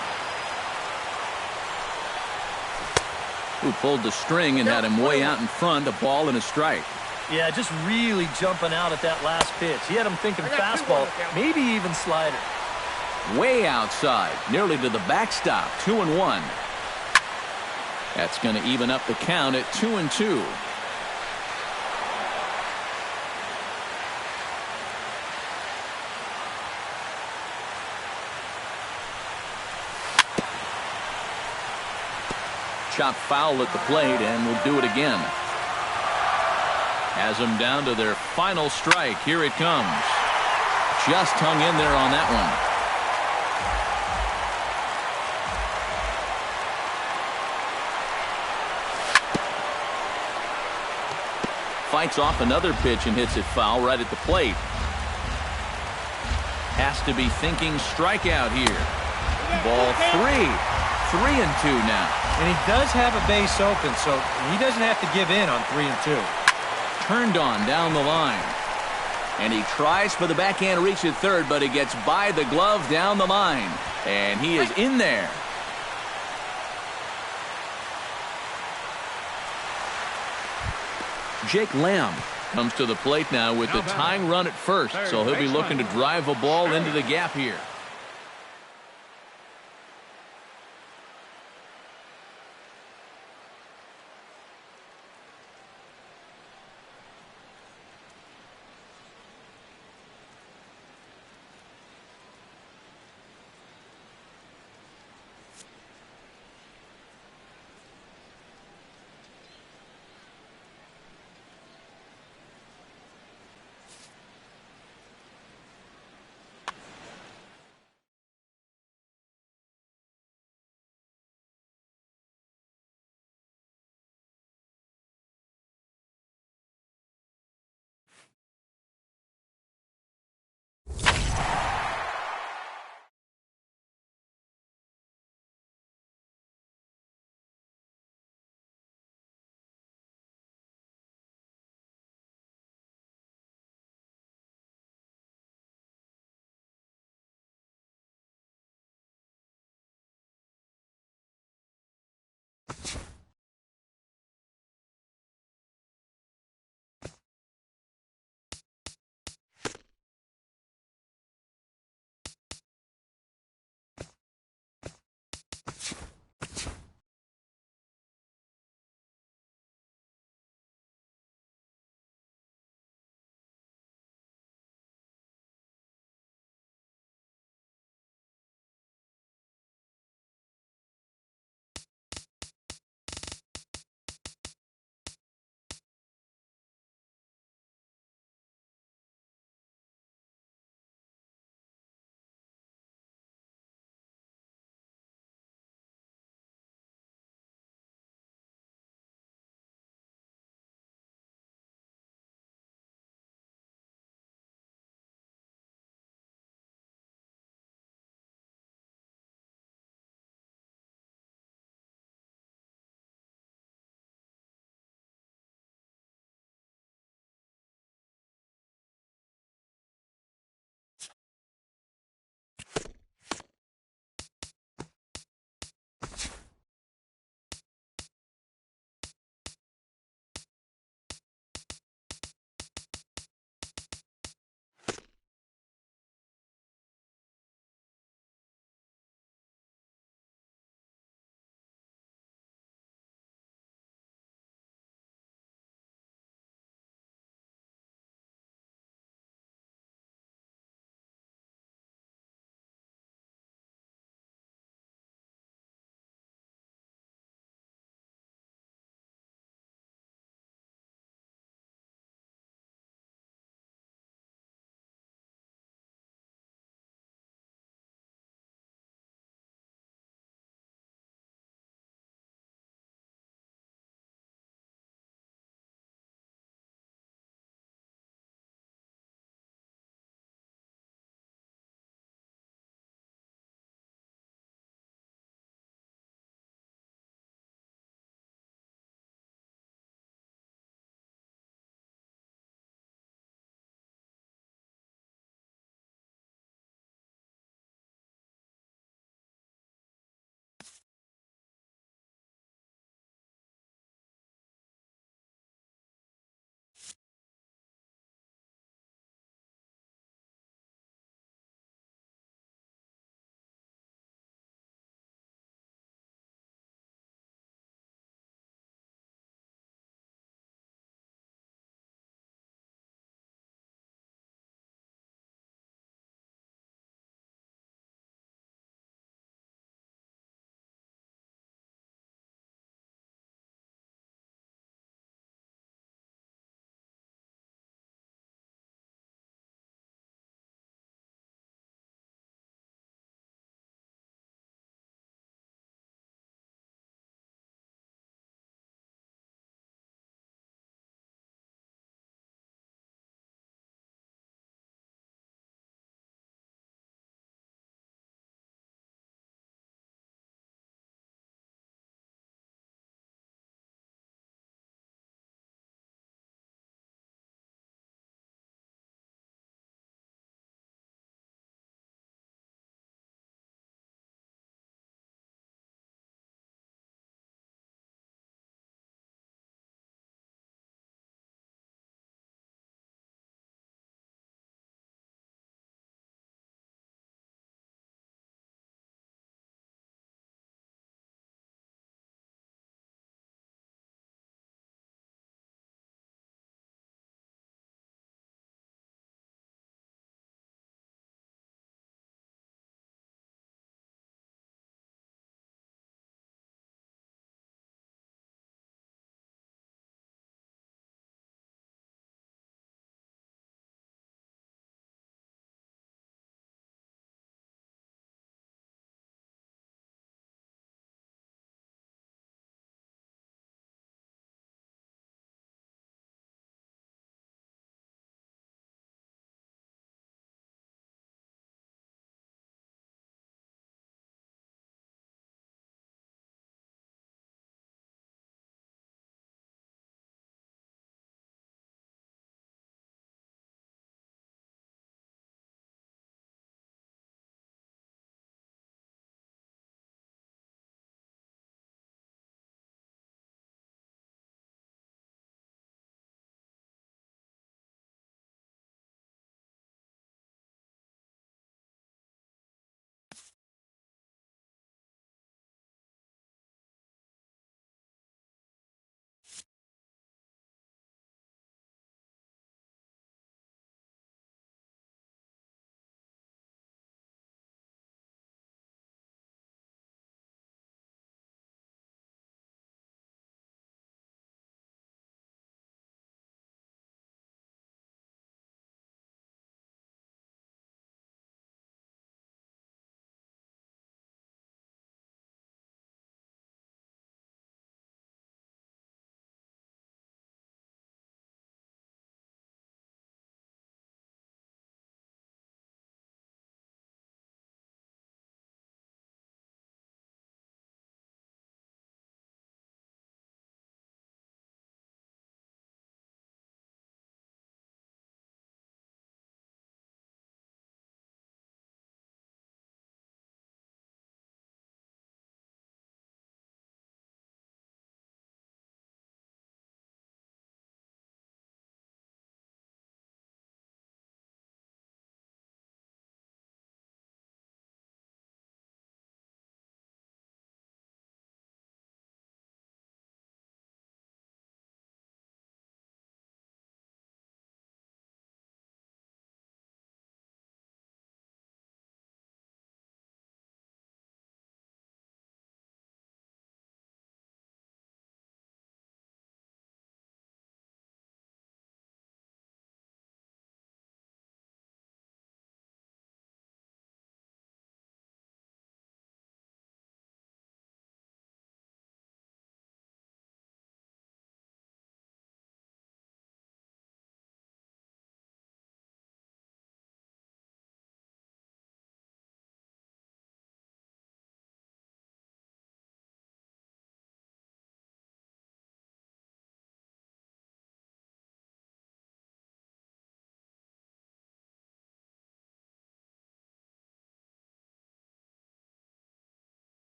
Who pulled the string and had him way out in front, a ball and a strike. Yeah, just really jumping out at that last pitch. He had him thinking fastball, maybe even slider. Way outside, nearly to the backstop, 2-1. That's going to even up the count at 2-2. Chop foul at the plate, and we'll do it again. Has them down to their final strike. Here it comes. Just hung in there on that one. Fights off another pitch and hits it foul right at the plate. Has to be thinking strikeout here. Ball three. 3-2 now. And he does have a base open, so he doesn't have to give in on 3-2. Turned on down the line. And he tries for the backhand reach at third, but he gets by the glove down the line. And he is in there. Jake Lamb comes to the plate now with the tying run at first, so he'll be looking to drive a ball into the gap here.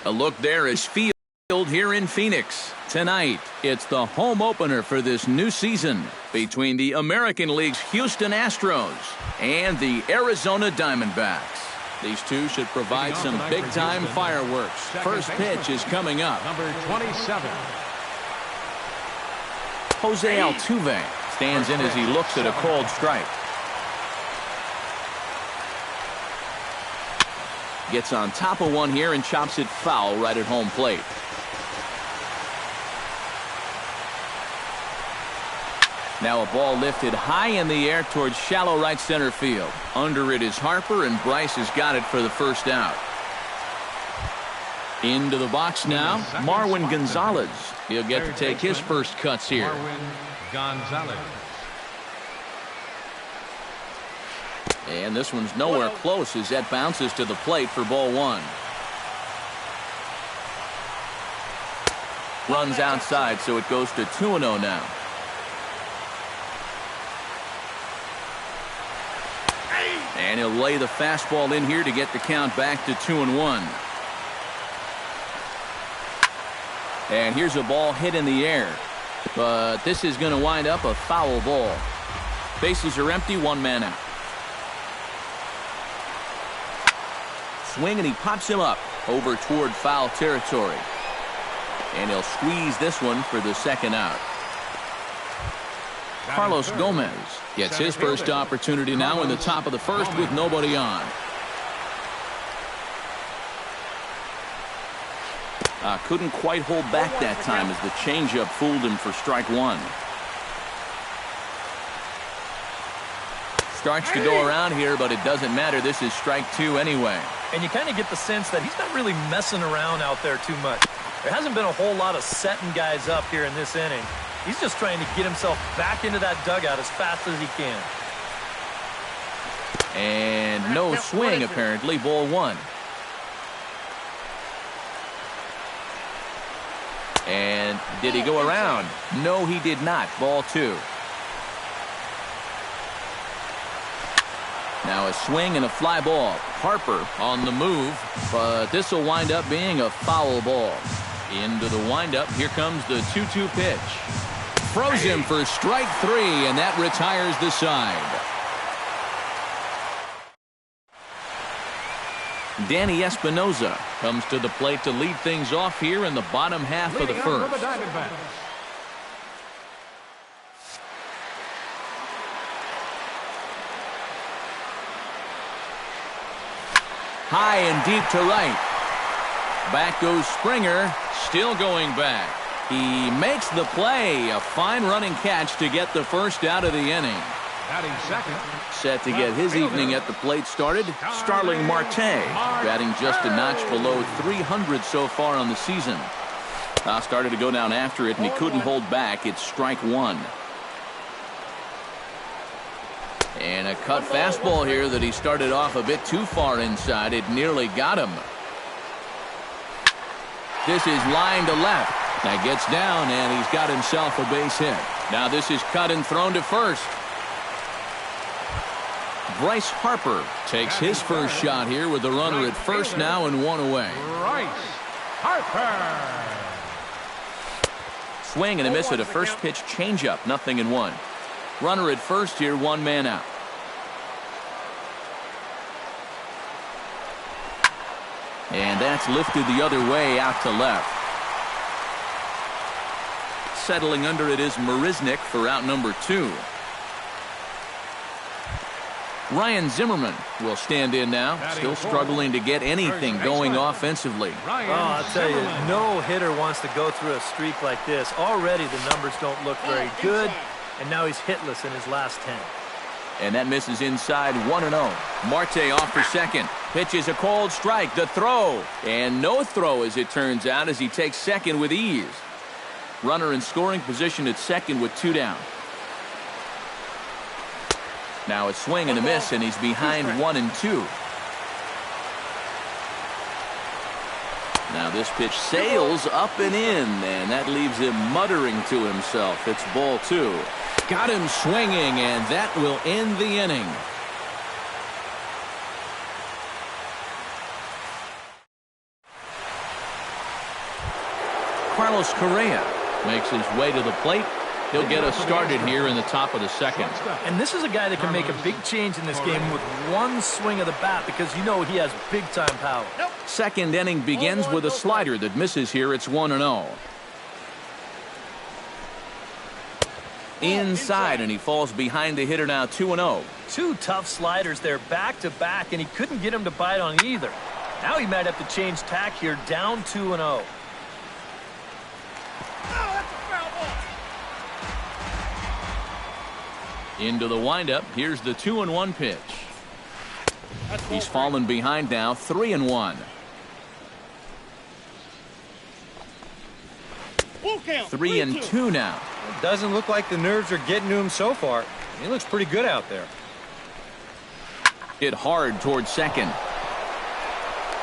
A look there is Field here in Phoenix. Tonight, it's the home opener for this new season between the American League's Houston Astros and the Arizona Diamondbacks. These two should provide some big-time fireworks. First pitch is coming up. Number 27. Jose Altuve stands in as he looks at a called strike. Gets on top of one here and chops it foul right at home plate. Now a ball lifted high in the air towards shallow right center field. Under it is Harper, and Bryce has got it for the first out. Into the box now, Marwin Gonzalez. He'll get to take his first cuts here. Marwin Gonzalez. And this one's nowhere close as that bounces to the plate for ball one. Runs outside, so it goes to 2-0 now. And he'll lay the fastball in here to get the count back to 2-1. And here's a ball hit in the air. But this is going to wind up a foul ball. Bases are empty, one man out. Swing, and he pops him up over toward foul territory. And he'll squeeze this one for the second out. Carlos Gomez gets his first opportunity now in the top of the first with nobody on. Couldn't quite hold back that time as the changeup fooled him for strike one. Starts to go around here, but it doesn't matter. This is strike two anyway. And you kind of get the sense that he's not really messing around out there too much. There hasn't been a whole lot of setting guys up here in this inning. He's just trying to get himself back into that dugout as fast as he can. And no swing, apparently. Ball one. And did he go around? No, he did not. Ball two. Now a swing and a fly ball. Harper on the move, but this will wind up being a foul ball. Into the windup, here comes the 2-2 pitch. Froze him for strike three, and that retires the side. Danny Espinosa comes to the plate to lead things off here in the bottom half of the first. High and deep to right. Back goes Springer, still going back. He makes the play. A fine running catch to get the first out of the inning. Batting second. Set to get his evening at the plate started, Starling Marte, batting just a notch below 300 so far on the season. Started to go down after it, and he couldn't hold back. It's strike one. And a cut fastball here that he started off a bit too far inside. It nearly got him. This is line to left. That gets down, and he's got himself a base hit. Now this is cut and thrown to first. Bryce Harper takes his first shot here with the runner at first now and one away. Bryce Harper. Swing and a miss at a first pitch changeup, 0-1. Runner at first here, one man out. And that's lifted the other way out to left. Settling under it is Marisnick for out number two. Ryan Zimmerman will stand in now, still struggling to get anything going offensively. I'll tell you, no hitter wants to go through a streak like this. Already the numbers don't look very good, and now he's hitless in his last 10. And that misses inside, 1-0. Marte off for second. Pitches a cold strike, the throw. And no throw as it turns out as he takes second with ease. Runner in scoring position at second with two down. Now a swing and a miss, and he's behind 1-2. Now this pitch sails up and in, and that leaves him muttering to himself. It's ball two. Got him swinging, and that will end the inning. Carlos Correa makes his way to the plate. He'll get us started here in the top of the second. And this is a guy that can make a big change in this game with one swing of the bat because you know he has big-time power. Second inning begins with a slider that misses here. It's 1-0. Inside, and he falls behind the hitter now, 2-0. Two tough sliders there back-to-back, and he couldn't get him to bite on either. Now he might have to change tack here, down 2-0. Into the windup. Here's the 2-1 pitch. He's fallen behind now, 3-1. 3-2 now. It doesn't look like the nerves are getting to him so far. He looks pretty good out there. Hit hard towards second.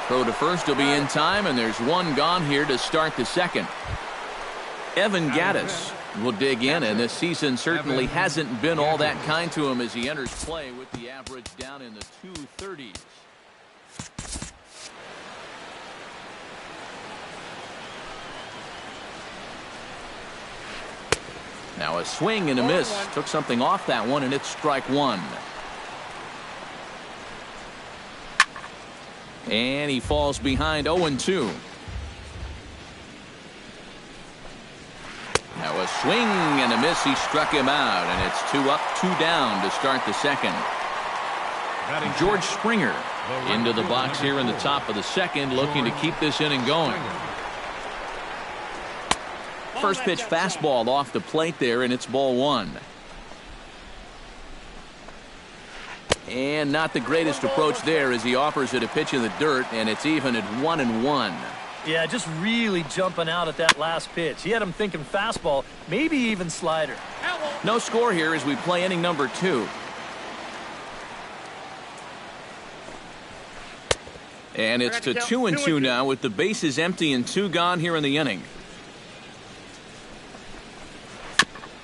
Throw to first will be in time, and there's one gone here to start the second. Evan Gattis will dig in, and this season certainly hasn't been all that kind to him as he enters play with the average down in the 230s. Now a swing and a miss. Took something off that one, and it's strike one. And he falls behind 0-2. Now a swing and a miss. He struck him out, and it's 2 up, 2 down to start the second. George Springer into the box here in the top of the second, looking to keep this inning going. First pitch fastball off the plate there, and it's ball one. And not the greatest approach there as he offers it a pitch in the dirt, and it's even at 1-1. Yeah, just really jumping out at that last pitch. He had him thinking fastball, maybe even slider. No score here as we play inning number 2. And it's to 2-2 now with the bases empty and 2 gone here in the inning.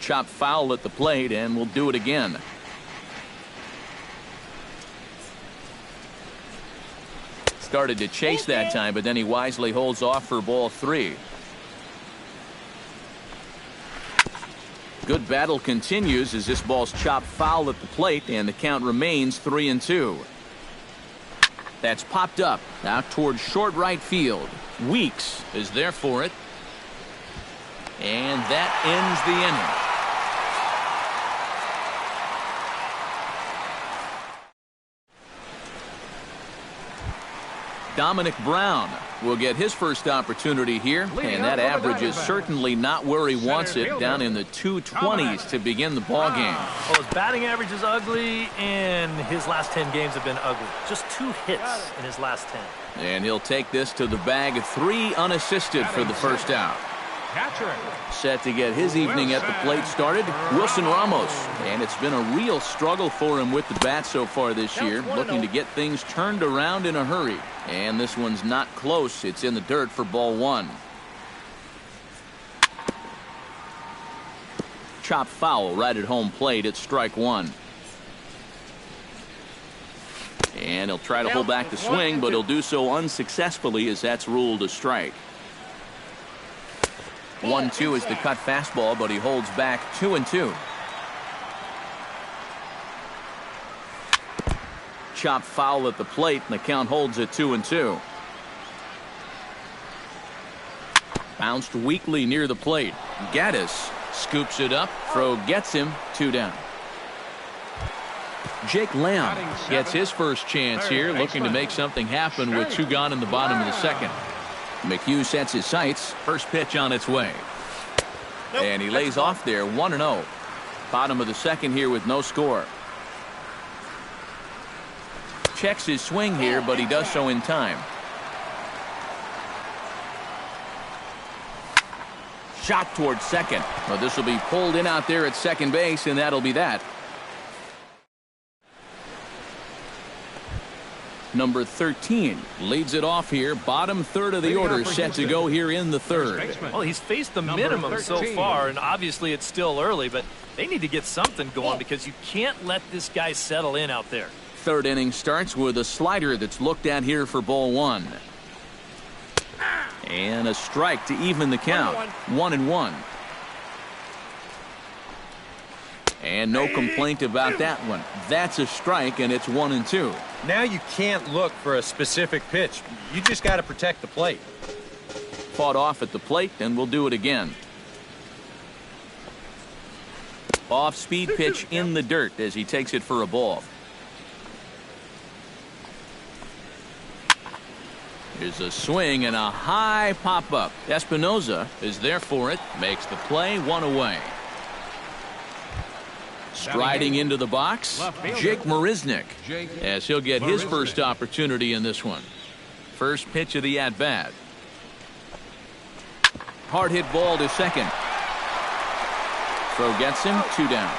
Chop foul at the plate, and we'll do it again. Started to chase that time, but then he wisely holds off for ball 3. Good battle continues as this ball's chopped foul at the plate, and the count remains 3-2. That's popped up out towards short right field. Weeks is there for it, and that ends the inning. Dominic Brown will get his first opportunity here, and that average is certainly not where he wants it, down in the 220s to begin the ball game. Well, his batting average is ugly, and his last 10 games have been ugly. Just 2 hits in his last 10. And he'll take this to the bag, 3 unassisted for the first out. Set to get his evening at the plate started, Wilson Ramos. And it's been a real struggle for him with the bat so far this year, looking to get things turned around in a hurry. And this one's not close. It's in the dirt for ball 1. Chop foul right at home plate. It's strike 1. And he'll try to hold back the swing, but he'll do so unsuccessfully as that's ruled a strike. 1-2 is the cut fastball, but he holds back 2-2. Chop foul at the plate, and the count holds at 2-2. Bounced weakly near the plate. Gattis scoops it up. Throw gets him. 2 down. Jake Lamb gets his first chance here, looking to make something happen with 2 gone in the bottom of the second. McHugh sets his sights. First pitch on its way. And he lays off there, 1-0. Bottom of the second here with no score. Checks his swing here, but he does so in time. Shot towards second. Well, this will be pulled in out there at second base, and that'll be that. Number 13 leads it off here. Bottom third of the order set to go here in the third. Well, he's faced the minimum so far, and obviously it's still early, but they need to get something going because you can't let this guy settle in out there. Third inning starts with a slider that's looked at here for ball 1. And a strike to even the count. 1-1. And no complaint about that one. That's a strike, and it's 1-2. Now you can't look for a specific pitch. You just got to protect the plate. Fought off at the plate, and we'll do it again. Off-speed pitch in the dirt as he takes it for a ball. Here's a swing and a high pop-up. Espinoza is there for it. Makes the play, 1 away. Striding into the box, Jake Marisnick, as he'll get his first opportunity in this one. First pitch of the at-bat. Hard hit ball to second. Throw gets him, 2 down.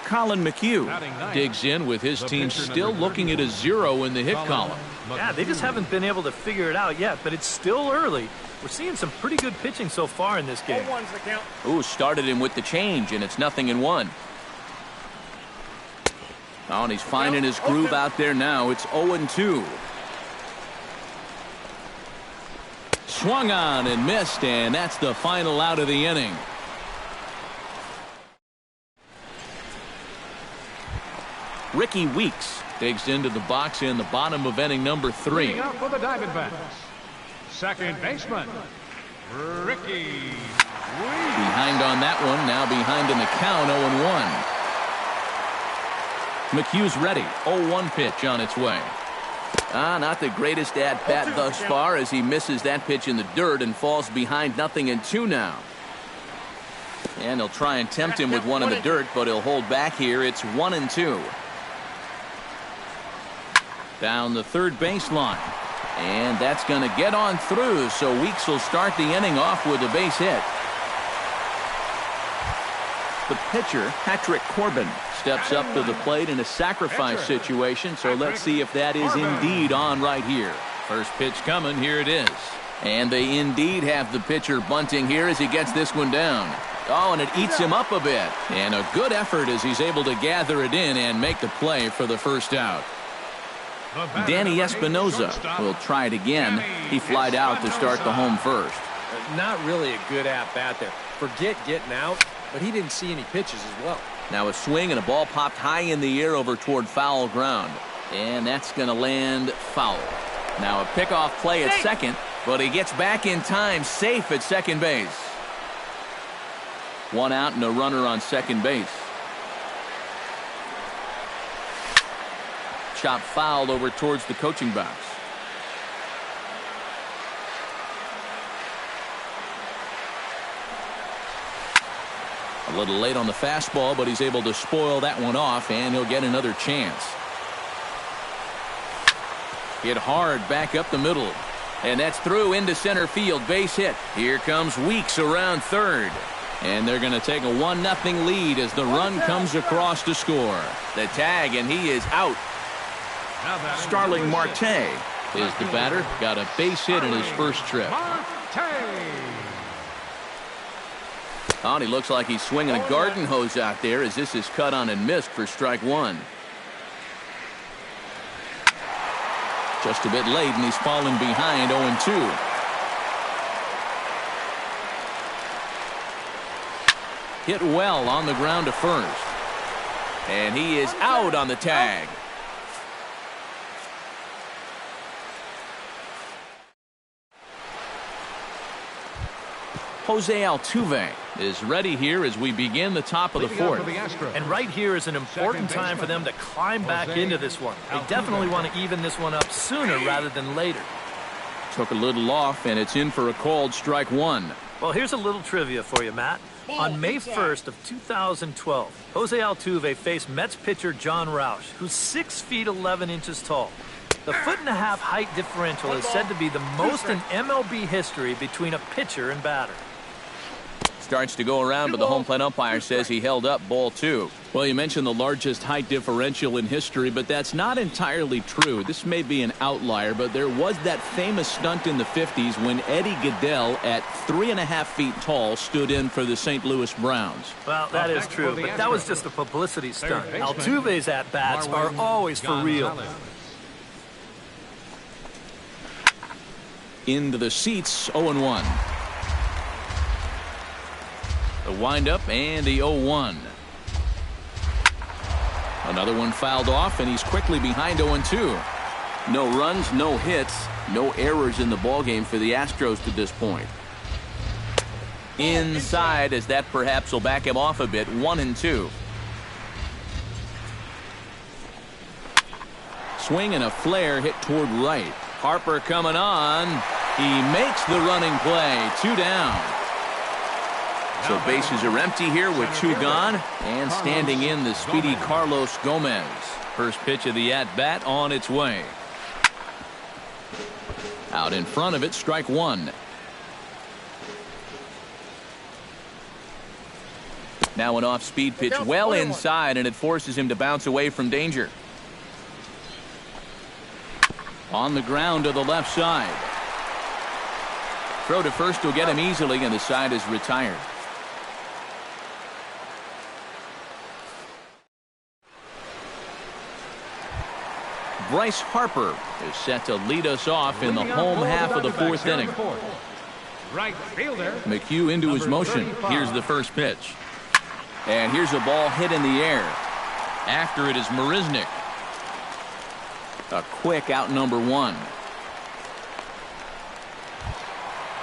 Colin McHugh digs in with his team still looking at a 0 in the hit column. Yeah, they just haven't been able to figure it out yet, but it's still early. We're seeing some pretty good pitching so far in this game. Ooh, started him with the change, and it's 0-1. Oh, and he's finding his groove out there now. It's 0-2. Swung on and missed, and that's the final out of the inning. Ricky Weeks digs into the box in the bottom of inning number 3. Leading up for the Diamondbacks, second baseman, Ricky Weeks. Behind on that one, now behind in the count, 0-1. McHugh's ready, 0-1 pitch on its way. Not the greatest at-bat thus far as he misses that pitch in the dirt and falls behind 0-2 now. And he'll try and tempt him with one in the dirt, but he'll hold back here. It's 1-2. Down the third baseline. And that's going to get on through, so Weeks will start the inning off with a base hit. The pitcher, Patrick Corbin, steps up to the plate in a sacrifice situation, so let's see if that is indeed on right here. First pitch coming, here it is. And they indeed have the pitcher bunting here as he gets this one down. Oh, and it eats him up a bit. And a good effort as he's able to gather it in and make the play for the first out. Danny Espinoza will try it again. He flied out to start the home first. Not really a good at-bat there. Forget getting out, but he didn't see any pitches as well. Now a swing and a ball popped high in the air over toward foul ground. And that's going to land foul. Now a pickoff play at second, but he gets back in time, safe at second base. 1 out and a runner on second base. Chop fouled over towards the coaching box. A little late on the fastball, but he's able to spoil that one off, and he'll get another chance. Hit hard back up the middle. And that's through into center field. Base hit. Here comes Weeks around third. And they're going to take a 1-0 lead as the run comes across to score. The tag, and he is out. Starling Marte is the batter. Got a base hit in his first trip. Oh, and he looks like he's swinging a garden hose out there as this is cut on and missed for strike 1. Just a bit late, and he's falling behind 0-2. Hit well on the ground to first. And he is out on the tag. Jose Altuve is ready here as we begin the top of the fourth. And right here is an important time for them to climb back into this one. They definitely want to even this one up sooner rather than later. Took a little off, and it's in for a called strike 1. Well, here's a little trivia for you, Matt. On May 1st of 2012, Jose Altuve faced Mets pitcher John Roush, who's 6 feet 11 inches tall. The 1.5-foot height differential is said to be the most in MLB history between a pitcher and batter. Starts to go around, but the home plate umpire says he held up ball 2. Well, you mentioned the largest height differential in history, but that's not entirely true. This may be an outlier, but there was that famous stunt in the 50s when Eddie Goodell, at 3.5 feet tall, stood in for the St. Louis Browns. Well, that is true, but that was just a publicity stunt. Altuve's at-bats are always for real. Into the seats, 0-1. The windup and the 0-1. Another one fouled off, and he's quickly behind 0-2. No runs, no hits, no errors in the ballgame for the Astros to this point. Inside, as that perhaps will back him off a bit, 1-2. Swing and a flare hit toward right. Harper coming on. He makes the running play. 2 down. So bases are empty here with 2 gone. And standing in the speedy Carlos Gomez. First pitch of the at-bat on its way. Out in front of it, strike 1. Now an off-speed pitch well inside, and it forces him to bounce away from danger. On the ground to the left side. Throw to first will get him easily, and the side is retired. Bryce Harper is set to lead us off in the home half of the 4th inning. Right fielder. McHugh into his motion. Here's the first pitch. And here's a ball hit in the air. After it is Marisnick. A quick out number 1.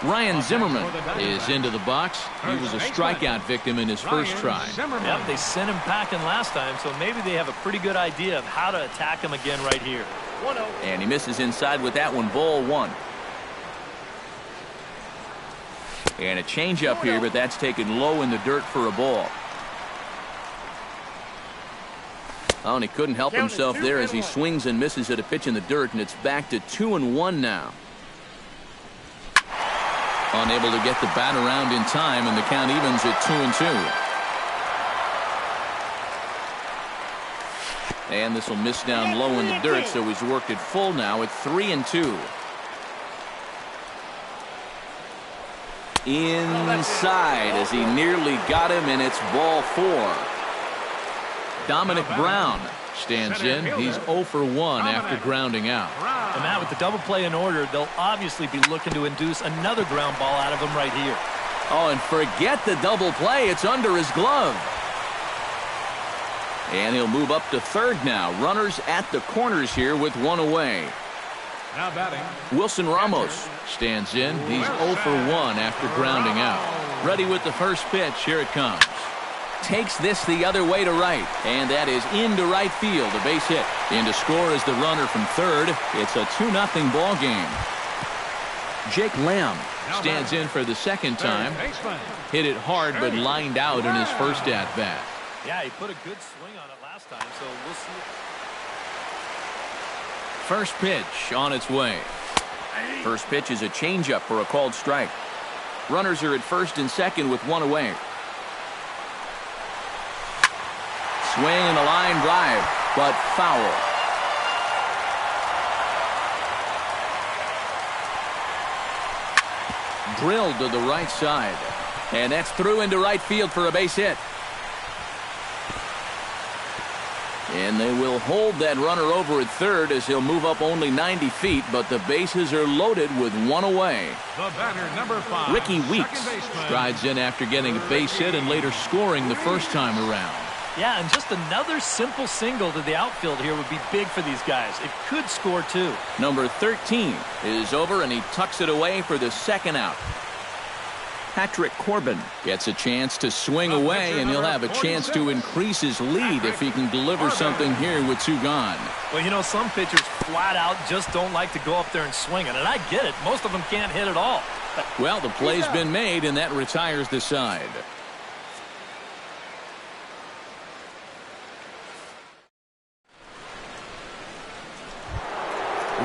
Ryan Zimmerman is into the box. He was a strikeout victim in his first try. Yep, they sent him packing last time, so maybe they have a pretty good idea of how to attack him again right here. 1-0. And he misses inside with that one. Ball 1. And a changeup here, but that's taken low in the dirt for a ball. Oh, and he couldn't help himself there as he swings and misses at a pitch in the dirt, and it's back to 2-1 now. Unable to get the bat around in time, and the count evens at 2-2. And this will miss down low in the dirt, so he's worked it full now at 3-2. Inside as he nearly got him, and it's ball 4. Dominic Brown stands in. He's 0 for 1 after grounding out. And Matt, with the double play in order, they'll obviously be looking to induce another ground ball out of him right here. Oh, and forget the double play. It's under his glove. And he'll move up to third now. Runners at the corners here with 1 away. Now batting. Wilson Ramos stands in. He's 0 for 1 after grounding out. Ready with the first pitch. Here it comes. Takes this the other way to right, and that is into right field. A base hit. In to score is the runner from third. It's a 2-0 ball game. Jake Lamb stands in for the second time. Hit it hard, but lined out in his first at bat. Yeah, he put a good swing on it last time, so we'll see. First pitch on its way. First pitch is a changeup for a called strike. Runners are at first and second with 1 away. Swing and a line drive, but foul. Drilled to the right side. And that's through into right field for a base hit. And they will hold that runner over at third as he'll move up only 90 feet, but the bases are loaded with 1 away. The batter, number 5. Ricky Weeks strides in after getting a base hit and later scoring the first time around. Yeah, and just another simple single to the outfield here would be big for these guys. It could score 2. Number 13 is over, and he tucks it away for the second out. Patrick Corbin gets a chance to swing away, and he'll have a chance to increase his lead if he can deliver something here with 2 gone. Well, you know, some pitchers flat out just don't like to go up there and swing it, and I get it. Most of them can't hit at all. Well, the play's been made, and that retires the side.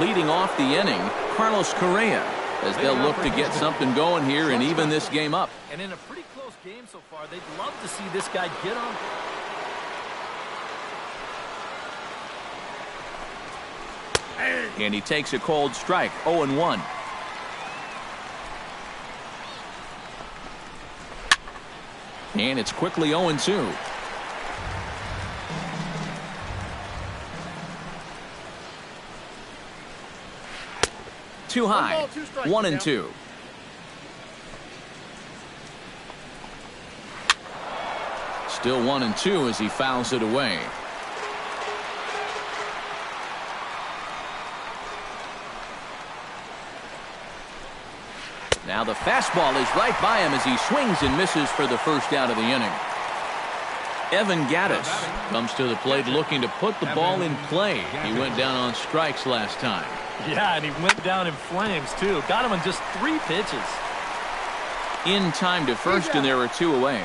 Leading off the inning, Carlos Correa, as they'll look to get something going here and even this game up. And in a pretty close game so far, they'd love to see this guy get on. And he takes a cold strike, 0-1. And it's quickly 0-2. Too high. 1 ball, 2 strikes. 1-2. Still 1-2 as he fouls it away. Now the fastball is right by him as he swings and misses for the first out of the inning. Evan Gaddis comes to the plate looking to put the ball in play. He went down on strikes last time. Yeah, and he went down in flames, too. Got him on just 3 pitches. In time to first, and there are 2 away.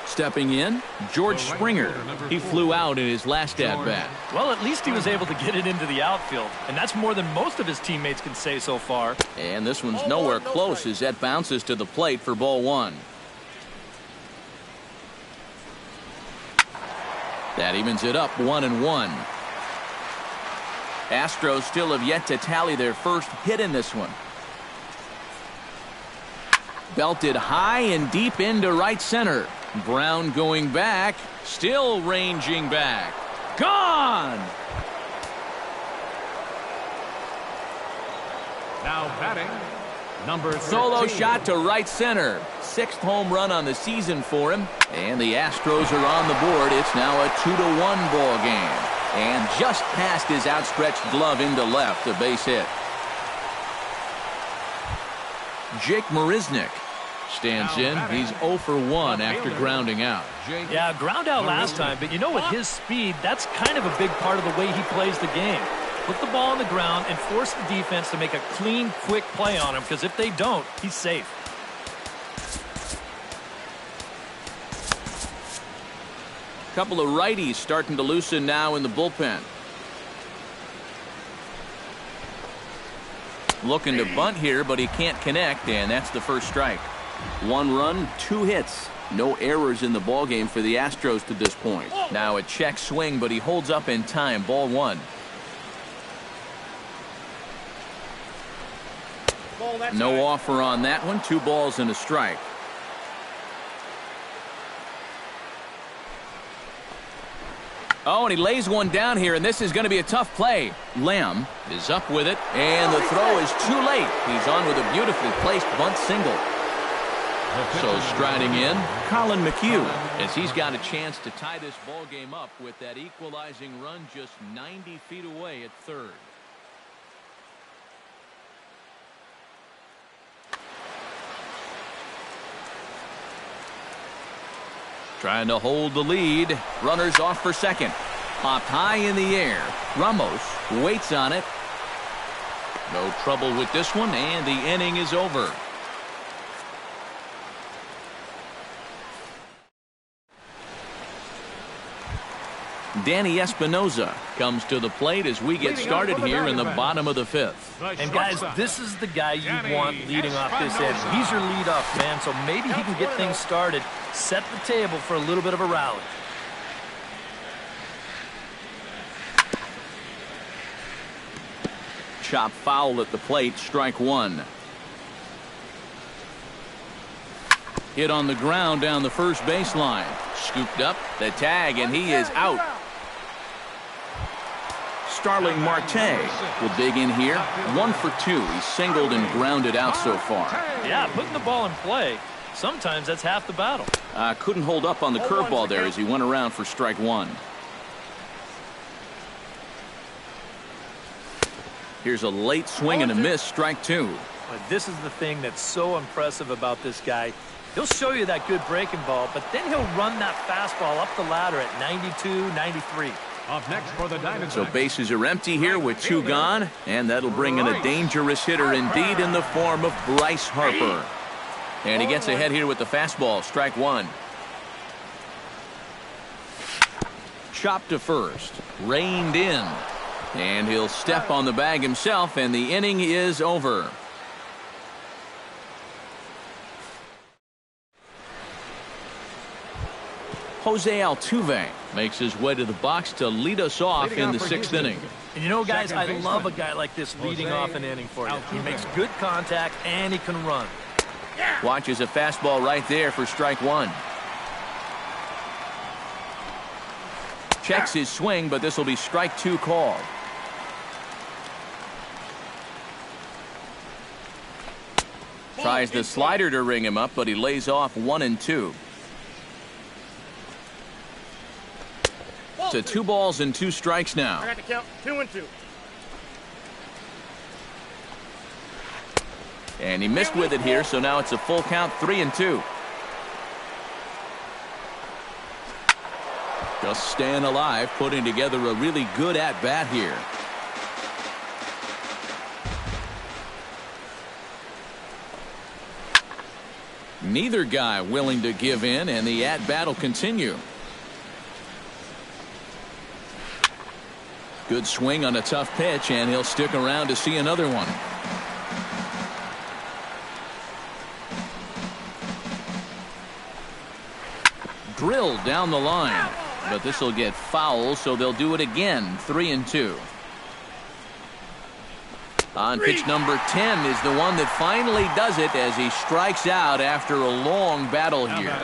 Stepping in, George Springer. He flew out in his last at-bat. Well, at least he was able to get it into the outfield, and that's more than most of his teammates can say so far. And this one's nowhere close as that bounces to the plate for ball 1. That evens it up 1-1. Astros still have yet to tally their first hit in this one. Belted high and deep into right center. Brown going back, still ranging back. Gone! Now batting, number 13. Solo shot to right center. 6th home run on the season for him. And the Astros are on the board. It's now a 2-1 ball game. And just past his outstretched glove into left, a base hit. Jake Marisnick stands in. He's 0 for 1 after grounding out. Yeah, ground out last time, but you know, with his speed, that's kind of a big part of the way he plays the game. Put the ball on the ground and force the defense to make a clean, quick play on him, because if they don't, he's safe. Couple of righties starting to loosen now in the bullpen. Looking to bunt here, but he can't connect, and that's the first strike. 1 run, 2 hits. No errors in the ballgame for the Astros to this point. Now a check swing, but he holds up in time. Ball 1. No offer on that one. 2 balls and a strike. Oh, and he lays one down here, and this is going to be a tough play. Lamb is up with it, and the throw is too late. He's on with a beautifully placed bunt single. So striding in, Colin McHugh, as he's got a chance to tie this ball game up with that equalizing run just 90 feet away at third. Trying to hold the lead. Runners off for second. Popped high in the air. Ramos waits on it. No trouble with this one, and the inning is over. Danny Espinoza comes to the plate as we get started here in the bottom of the 5th. And guys, this is the guy you want leading off this inning. He's your leadoff man, so maybe he can get things started, set the table for a little bit of a rally. Chop foul at the plate, strike 1. Hit on the ground down the first baseline. Scooped up, the tag, and he is out. Starling Marte will dig in here. 1 for 2. He's singled and grounded out so far. Yeah, putting the ball in play, sometimes that's half the battle. Couldn't hold up on the curveball there as he went around for strike 1. Here's a late swing and a miss, strike 2. But this is the thing that's so impressive about this guy. He'll show you that good breaking ball, but then he'll run that fastball up the ladder at 92, 93. Up next for the Diamondbacks. So bases are empty here with 2 gone, and that'll bring in a dangerous hitter indeed in the form of Bryce Harper. And he gets ahead here with the fastball, strike 1. Chopped to first, reined in, and he'll step on the bag himself, and the inning is over. Jose Altuve makes his way to the box to lead us off in the 6th inning. And you know, guys, I love a guy like this leading off an inning for you. He makes good contact, and he can run. Watches a fastball right there for strike 1. Checks his swing, but this will be strike 2 called. Tries the slider to ring him up, but he lays off 1-2. To 2 balls and 2 strikes now. I got to count 2-2. And he missed with it here, so now it's a full count, 3-2. Just staying alive, putting together a really good at-bat here. Neither guy willing to give in, and the at-bat will continue. Good swing on a tough pitch, and he'll stick around to see another one. Drilled down the line, but this will get foul, so they'll do it again. 3-2. On pitch number 10 is the one that finally does it as he strikes out after a long battle here.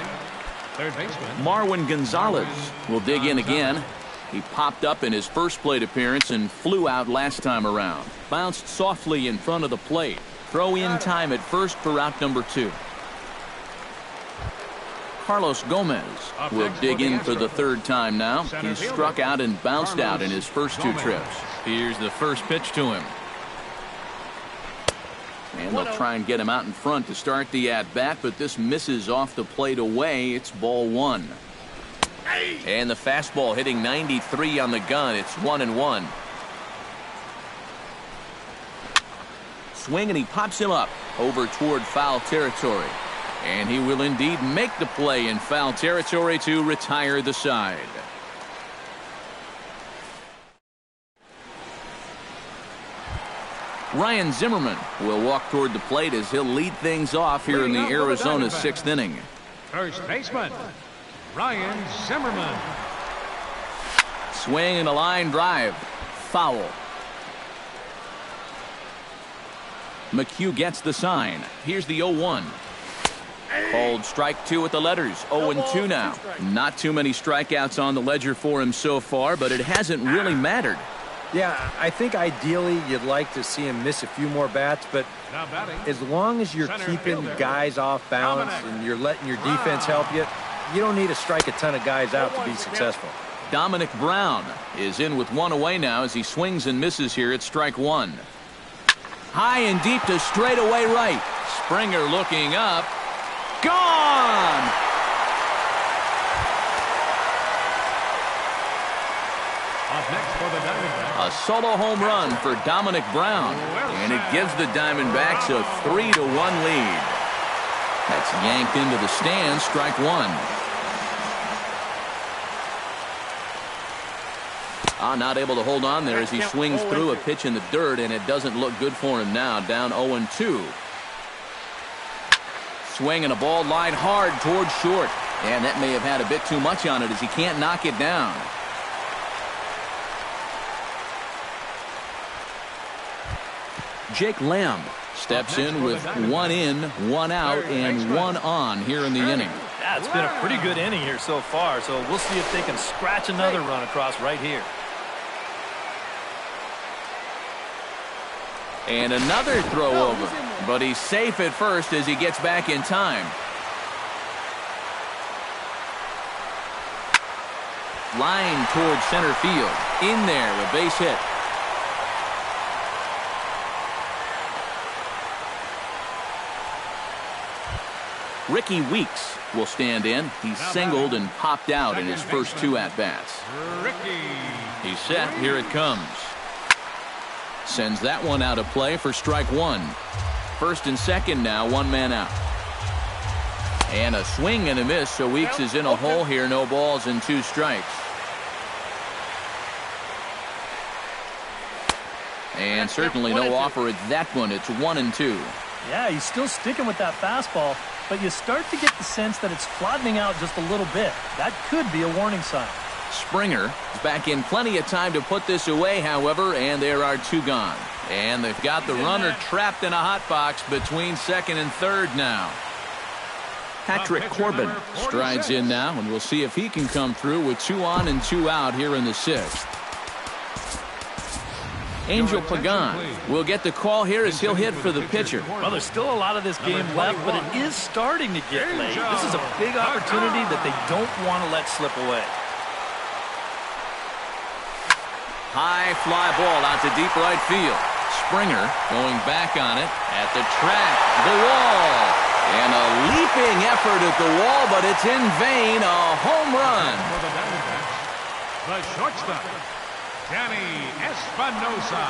Third baseman Marwin Gonzalez will dig in again. He popped up in his first plate appearance and flew out last time around. Bounced softly in front of the plate. Throw in time at first for out number 2. Carlos Gomez will dig in for the 3rd time now. He struck out and bounced out in his first 2 trips. Here's the first pitch to him. And they'll try and get him out in front to start the at-bat, but this misses off the plate away. It's ball 1. And the fastball hitting 93 on the gun. It's 1-1. Swing, and he pops him up over toward foul territory. And he will indeed make the play in foul territory to retire the side. Ryan Zimmerman will walk toward the plate as he'll lead things off here in the Arizona 6th inning. First baseman Ryan Zimmerman. Swing and a line drive. Foul. McHugh gets the sign. Here's the 0-1. Called strike 2 with the letters. 0-2 now. Not too many strikeouts on the ledger for him so far, but it hasn't really mattered. Yeah, I think ideally you'd like to see him miss a few more bats, but as long as you're keeping guys off balance and you're letting your defense help you, you don't need to strike a ton of guys out to be successful. Dominic Brown is in with 1 away now as he swings and misses here at strike 1. High and deep to straightaway right. Springer looking up. Gone! A solo home run for Dominic Brown, and it gives the Diamondbacks a 3-1 lead. That's yanked into the stands, strike 1. Not able to hold on there as he swings through a pitch in the dirt, and it doesn't look good for him now. Down 0-2. Swing and a ball line hard towards short, and that may have had a bit too much on it as he can't knock it down. Jake Lamb steps in with 1 in, 1 out, and 1 on here in the inning. Yeah, it's been a pretty good inning here so far, so we'll see if they can scratch another run across right here. And another throw over, but he's safe at first as he gets back in time. Line towards center field. In there, a base hit. Ricky Weeks will stand in. He's singled and popped out in his first 2 at-bats. He's set. Here it comes. Sends that one out of play for strike 1. First and second now, 1 man out. And a swing and a miss, so Weeks is in a hole here. No balls and 2 strikes. And certainly no offer at that one. It's 1-2. Yeah, he's still sticking with that fastball, but you start to get the sense that it's flattening out just a little bit. That could be a warning sign. Springer is back in plenty of time to put this away, however, and there are 2 gone. And they've got the runner trapped in a hot box between second and third now. Patrick Corbin strides in now, and we'll see if he can come through with 2 on and 2 out here in the 6th. Angel Pagan will get the call here as he'll hit for the pitcher. Well, there's still a lot of this game left, but it is starting to get late. This is a big opportunity that they don't want to let slip away. High fly ball out to deep right field. Springer going back on it at the track, the wall. And a leaping effort at the wall, but it's in vain. A home run. For the Diamondbacks, the shortstop, Danny Espinosa.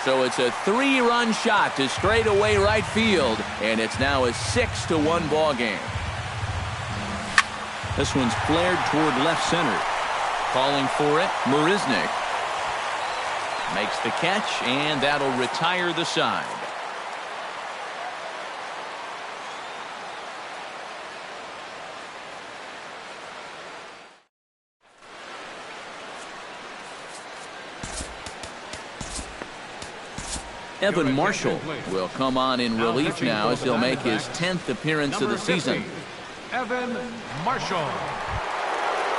So it's a 3-run shot to straightaway right field, and it's now a 6-1 ball game. This one's flared toward left center. Calling for it, Marisnik. Makes the catch, and that'll retire the side. Evan Marshall will come on in relief now as he'll make his 10th appearance of the season. Evan Marshall.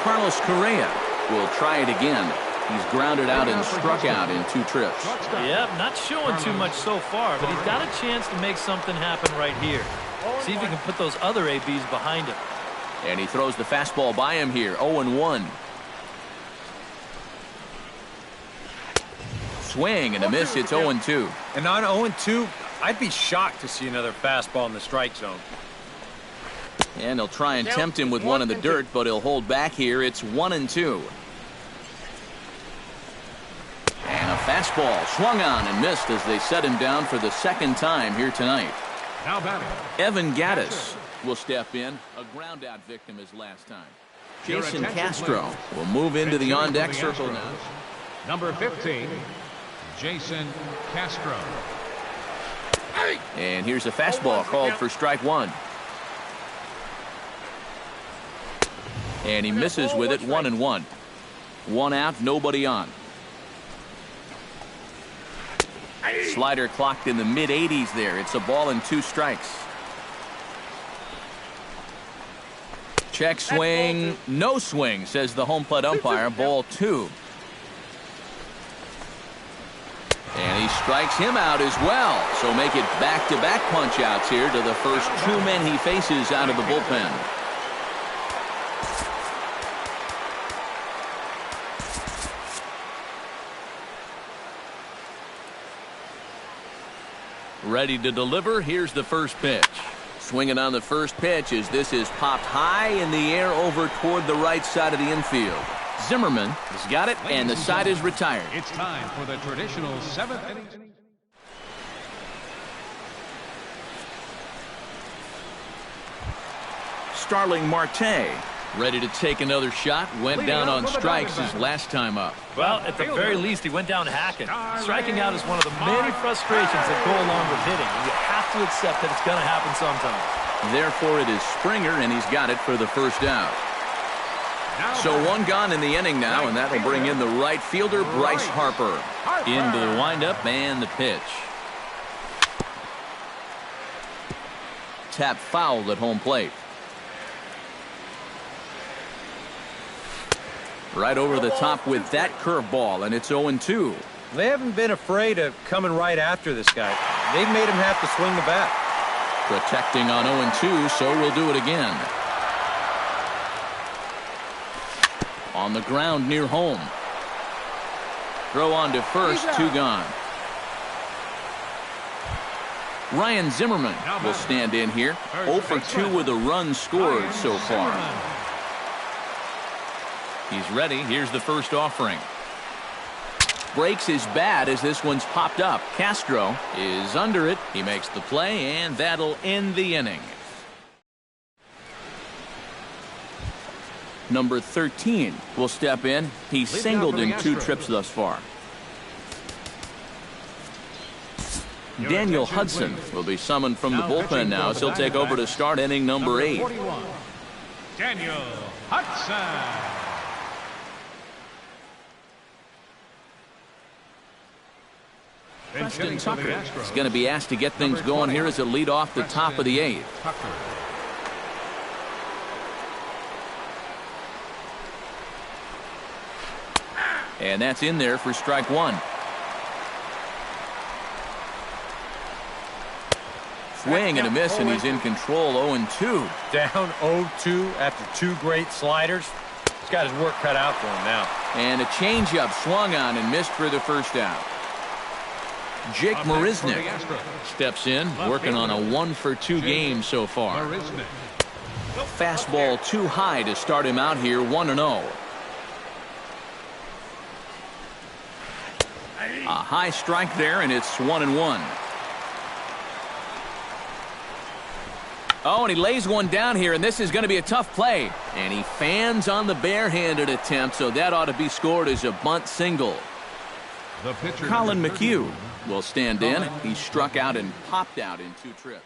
Carlos Correa will try it again. He's grounded out and struck out in 2 trips. Yep, not showing too much so far, but he's got a chance to make something happen right here. See if he can put those other ABs behind him. And he throws the fastball by him here, 0-1. Swing and a miss, it's 0-2. And on 0-2, I'd be shocked to see another fastball in the strike zone. And he'll try and tempt him with one in the dirt, but he'll hold back here. It's 1-2. And a fastball swung on and missed as they set him down for the 2nd time here tonight. Now batting, Evan Gaddis will step in. A ground out victim his last time. Jason Castro will move into the on-deck circle now. number 15, Jason Castro. And here's a fastball called for strike 1. And he misses with it, 1-1. 1 out, nobody on. Slider clocked in the mid-80s there. It's a ball and 2 strikes. Check swing, no swing, says the home plate umpire. Ball 2. And he strikes him out as well. So make it back-to-back punch-outs here to the first 2 men he faces out of the bullpen. Ready to deliver. Here's the first pitch. Swinging on the first pitch as this is popped high in the air over toward the right side of the infield. Zimmerman has got it, and the side is retired. It's time for the traditional 7th inning. Starling Marte ready to take another shot. Went down on strikes his last time up. Well, at the very least, he went down hacking. Striking out is one of the many frustrations that go along with hitting. You have to accept that it's going to happen sometimes. Therefore, it is Springer, and he's got it for the first out. So 1 gone in the inning now, and that'll bring in the right fielder, Bryce Harper. Into the windup and the pitch. Tap fouled at home plate. Right over the top with that curveball, and it's 0-2. They haven't been afraid of coming right after this guy. They've made him have to swing the bat. Protecting on 0-2, so we'll do it again. On the ground near home. Throw on to first, 2 gone. Ryan Zimmerman will stand in here. 0 for 2 with a run scored so far. He's ready. Here's the first offering. Breaks his bat as this one's popped up. Castro is under it. He makes the play, and that'll end the inning. Number 13 will step in. He's singled in 2 trips thus far. Daniel Hudson will be summoned from the bullpen now, so he'll take over to start inning number 8. Daniel Hudson. Preston Tucker is going to be asked to get things going here as a lead off the top of the 8th. And that's in there for strike 1. Swing and a miss, and he's in control. 0-2. Down 0-2 after 2 great sliders. He's got his work cut out for him now. And a changeup swung on and missed for the first out. Jake Marisnick steps in, working on a 1-for-2 game so far. Fastball too high to start him out here, 1-0. A high strike there, and it's 1-1. Oh, and he lays one down here, and this is going to be a tough play. And he fans on the barehanded attempt, so that ought to be scored as a bunt single. Colin McHugh will stand in. He struck out and popped out in 2 trips.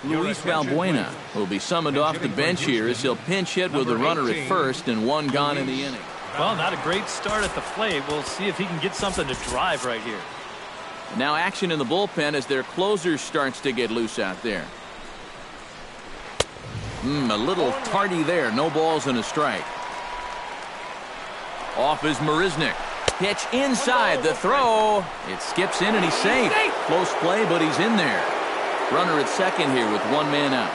Luis Valbuena will be summoned off the bench here as he'll pinch hit with a runner at first and 1 gone in the inning. Well, not a great start at the plate. We'll see if he can get something to drive right here. Now action in the bullpen as their closer starts to get loose out there. A little tardy there. No balls and a strike. Off is Marisnick. Pitch inside. The throw. It skips in and he's safe. Close play, but he's in there. Runner at second here with 1 man out.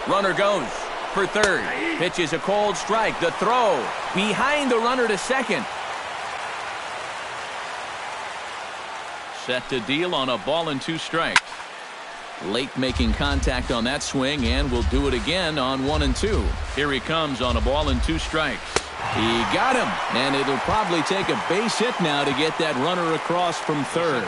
Runner goes for third. Pitch is a cold strike. The throw behind the runner to second. Set to deal on a ball and 2 strikes. Late making contact on that swing, and will do it again on 1-2. Here he comes on a ball and 2 strikes. He got him, and it'll probably take a base hit now to get that runner across from third.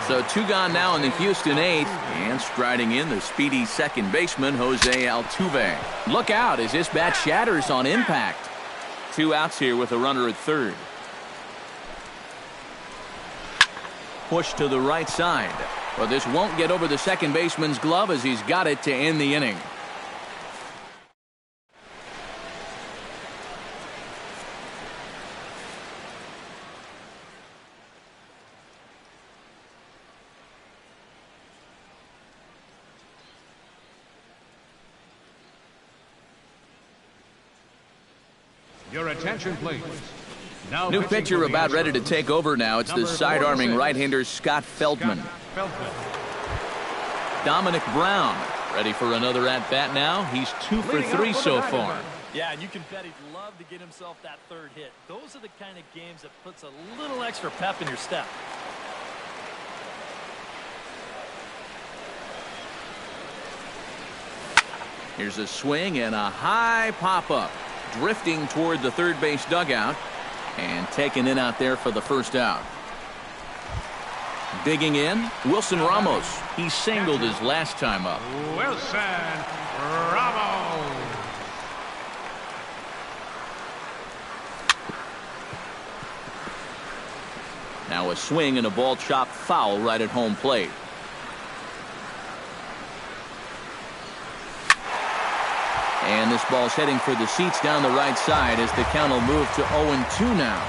So 2 gone now in the Houston 8th, and striding in the speedy second baseman Jose Altuve. Look out as this bat shatters on impact. 2 outs here with a runner at third. Push to the right side. Well, this won't get over the second baseman's glove as he's got it to end the inning. Your attention, please. Now New pitcher about ready to take over now. It's the side-arming right-hander Scott Feldman. Dominic Brown ready for another at-bat now. He's 2 for 3 so far. Yeah, and you can bet he'd love to get himself that 3rd hit. Those are the kind of games that puts a little extra pep in your step. Here's a swing and a high pop-up. Drifting toward the third base dugout. And taken in out there for the first out. Digging in, Wilson Ramos. He singled his last time up. Wilson Ramos. Now a swing and a ball chopped foul right at home plate. And this ball's heading for the seats down the right side as the count will move to 0-2 now.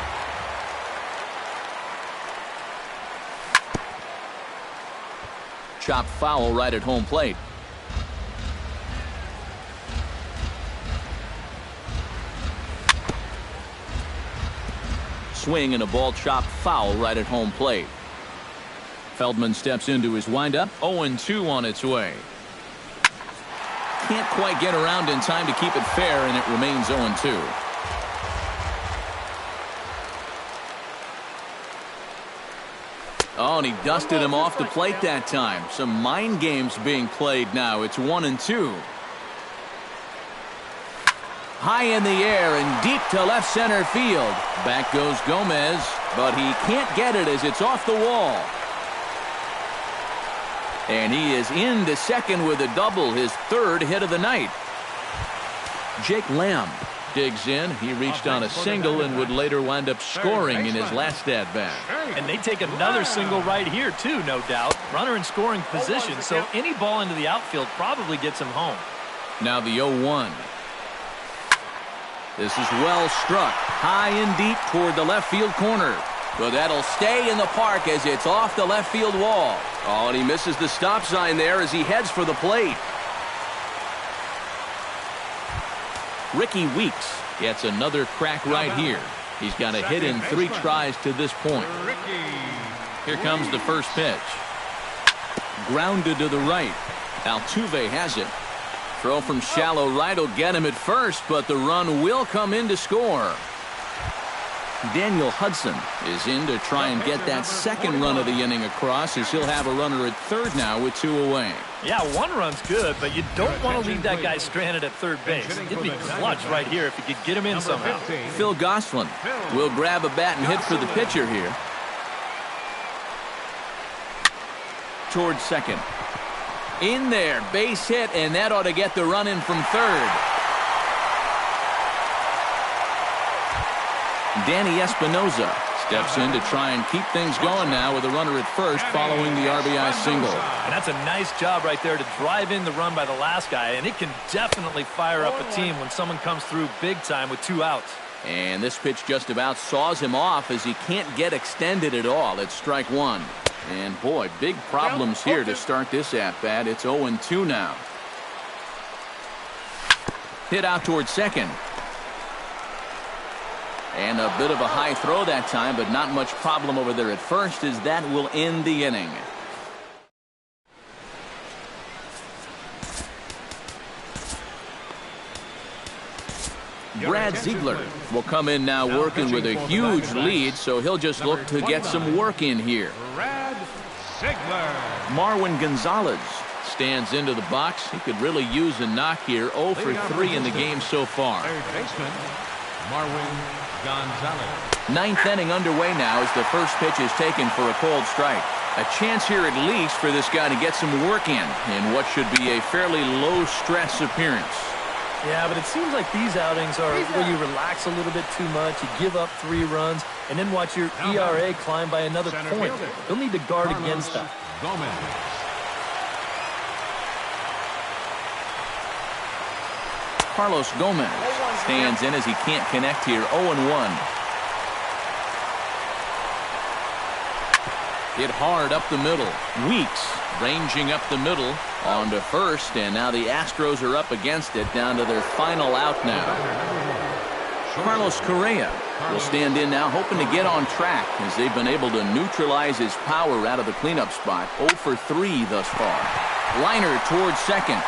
Chopped foul right at home plate. Swing and a ball chopped foul right at home plate. Feldman steps into his windup. 0-2 on its way. Can't quite get around in time to keep it fair, and it remains 0-2. Oh, and he dusted him off the plate that time. Some mind games being played now. It's 1-2. High in the air and deep to left center field. Back goes Gomez, but he can't get it as it's off the wall. And he is into second with a double, his 3rd hit of the night. Jake Lamb digs in. He reached on a single and would later wind up scoring in his last at-bat. And they take another single right here, too, no doubt. Runner in scoring position, so any ball into the outfield probably gets him home. Now the 0-1. This is well struck, high and deep toward the left field corner. But that'll stay in the park as it's off the left field wall. Oh, and he misses the stop sign there as he heads for the plate. Ricky Weeks gets another crack right here. He's got a hit in 3 tries to this point. Here comes the first pitch. Grounded to the right. Altuve has it. Throw from shallow right will get him at first, but the run will come in to score. Daniel Hudson is in to try and get that second run of the inning across, as he'll have a runner at third now with 2 away. Yeah, 1 run's good, but you don't want to leave that guy stranded at third base. It'd be clutch right here if you could get him in somehow. Phil Gosselin will grab a bat and hit for the pitcher here. Towards second. In there, base hit, and that ought to get the run in from third. Danny Espinosa steps in to try and keep things going now with a runner at first following the RBI single. And that's a nice job right there to drive in the run by the last guy, and it can definitely fire up a team when someone comes through big time with 2 outs. And this pitch just about saws him off as he can't get extended at all. It's strike 1. And boy, big problems here to start this at-bat. It's 0-2 now. Hit out towards second. And a bit of a high throw that time, but not much problem over there at first, as that will end the inning. Brad Ziegler will come in now working with a huge lead, so he'll just look to get some work in here. Brad Ziegler. Marwin Gonzalez stands into the box. He could really use a knock here. 0 for 3 in the game so far. Third baseman, Marwin Gonzalez. 9th inning underway now as the first pitch is taken for a cold strike. A chance here at least for this guy to get some work in what should be a fairly low-stress appearance. Yeah, but it seems like these outings are where you relax a little bit too much, you give up 3 runs, and then watch your ERA climb by another point. You'll need to guard against that. Gomez. Carlos Gomez stands in as he can't connect here. 0-1. Hit hard up the middle. Weeks ranging up the middle on to first, and now the Astros are up against it, down to their final out now. Carlos Correa will stand in now, hoping to get on track as they've been able to neutralize his power out of the cleanup spot. 0 for 3 thus far. Liner towards second.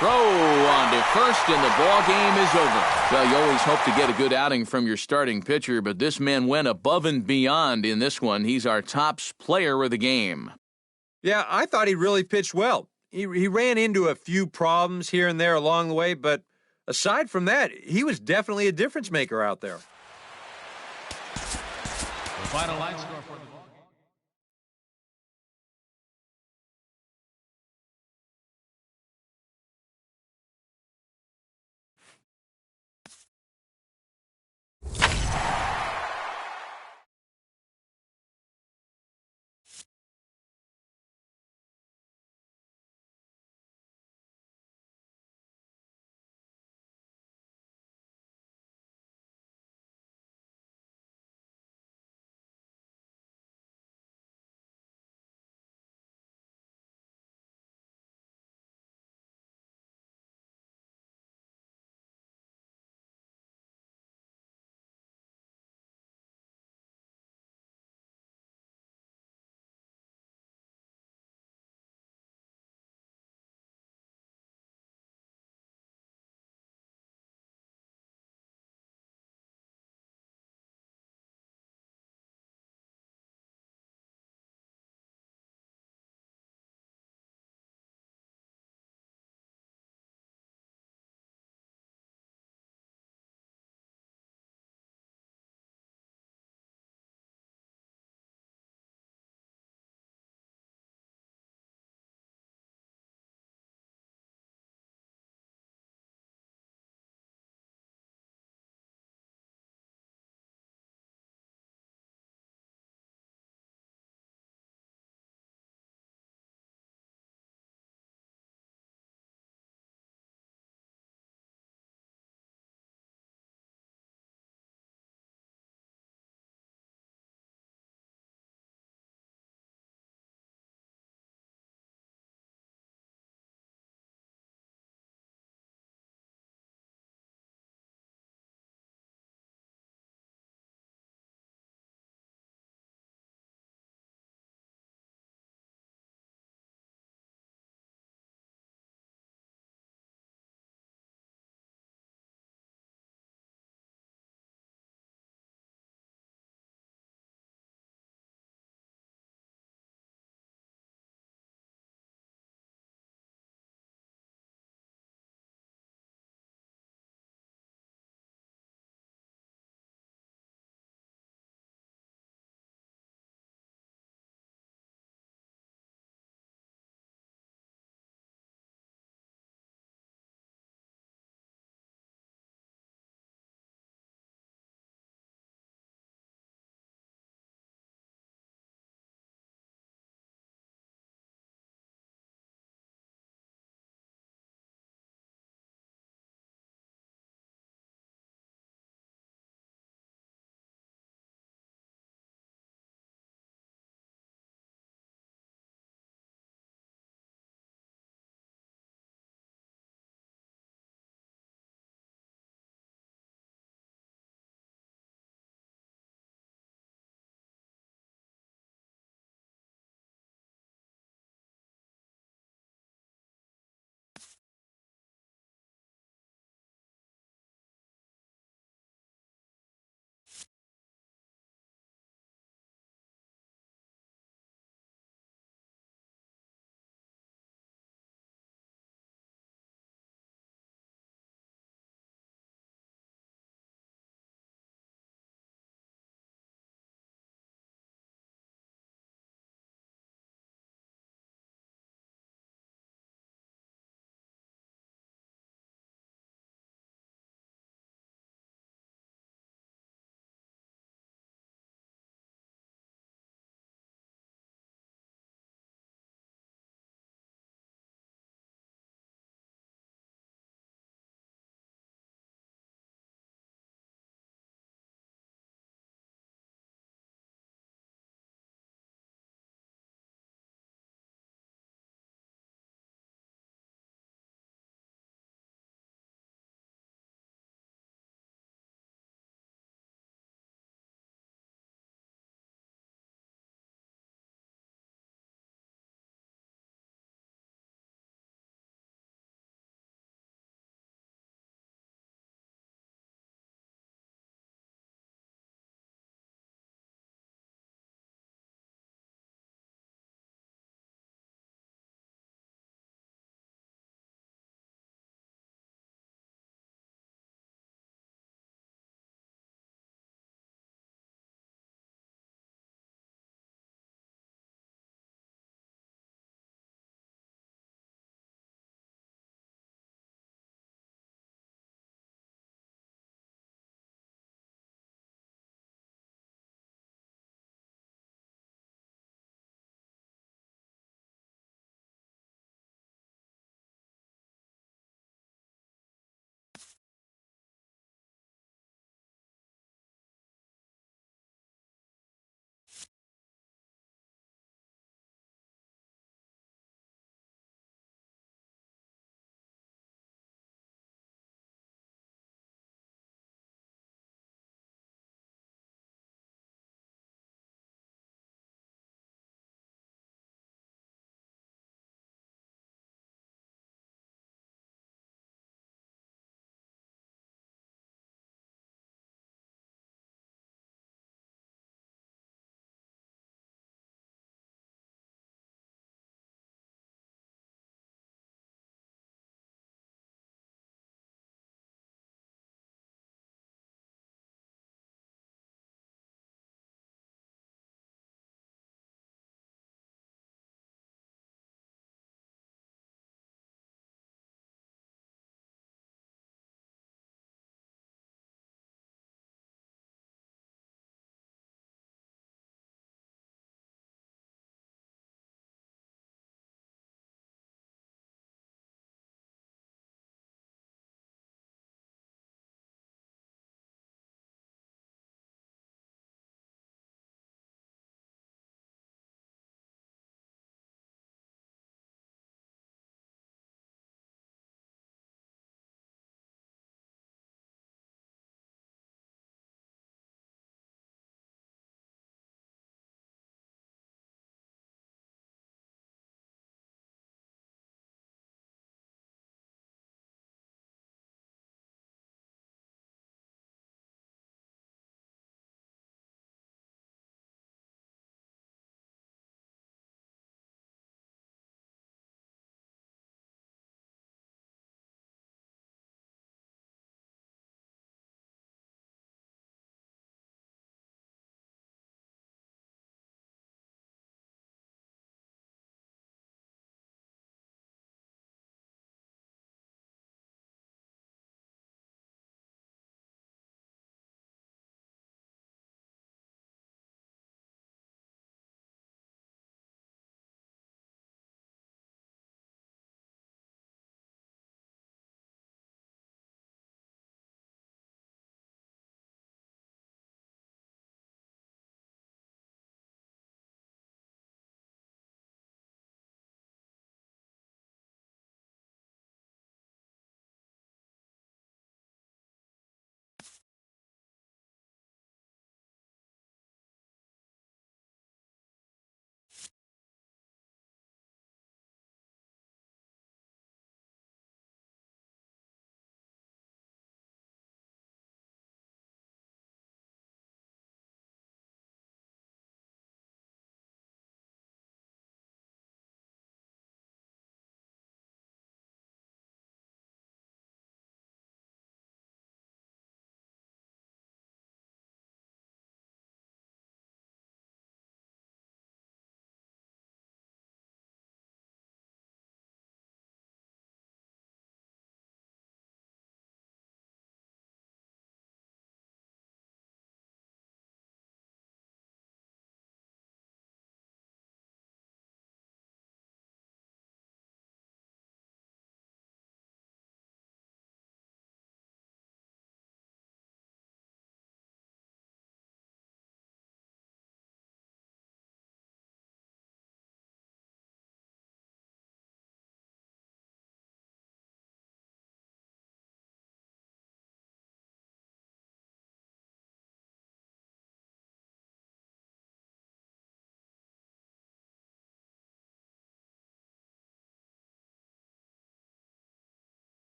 Throw on to first, and the ball game is over. Well, you always hope to get a good outing from your starting pitcher, but this man went above and beyond in this one. He's our top player of the game. Yeah, I thought he really pitched well. He ran into a few problems here and there along the way, but aside from that, he was definitely a difference maker out there. The final line score for the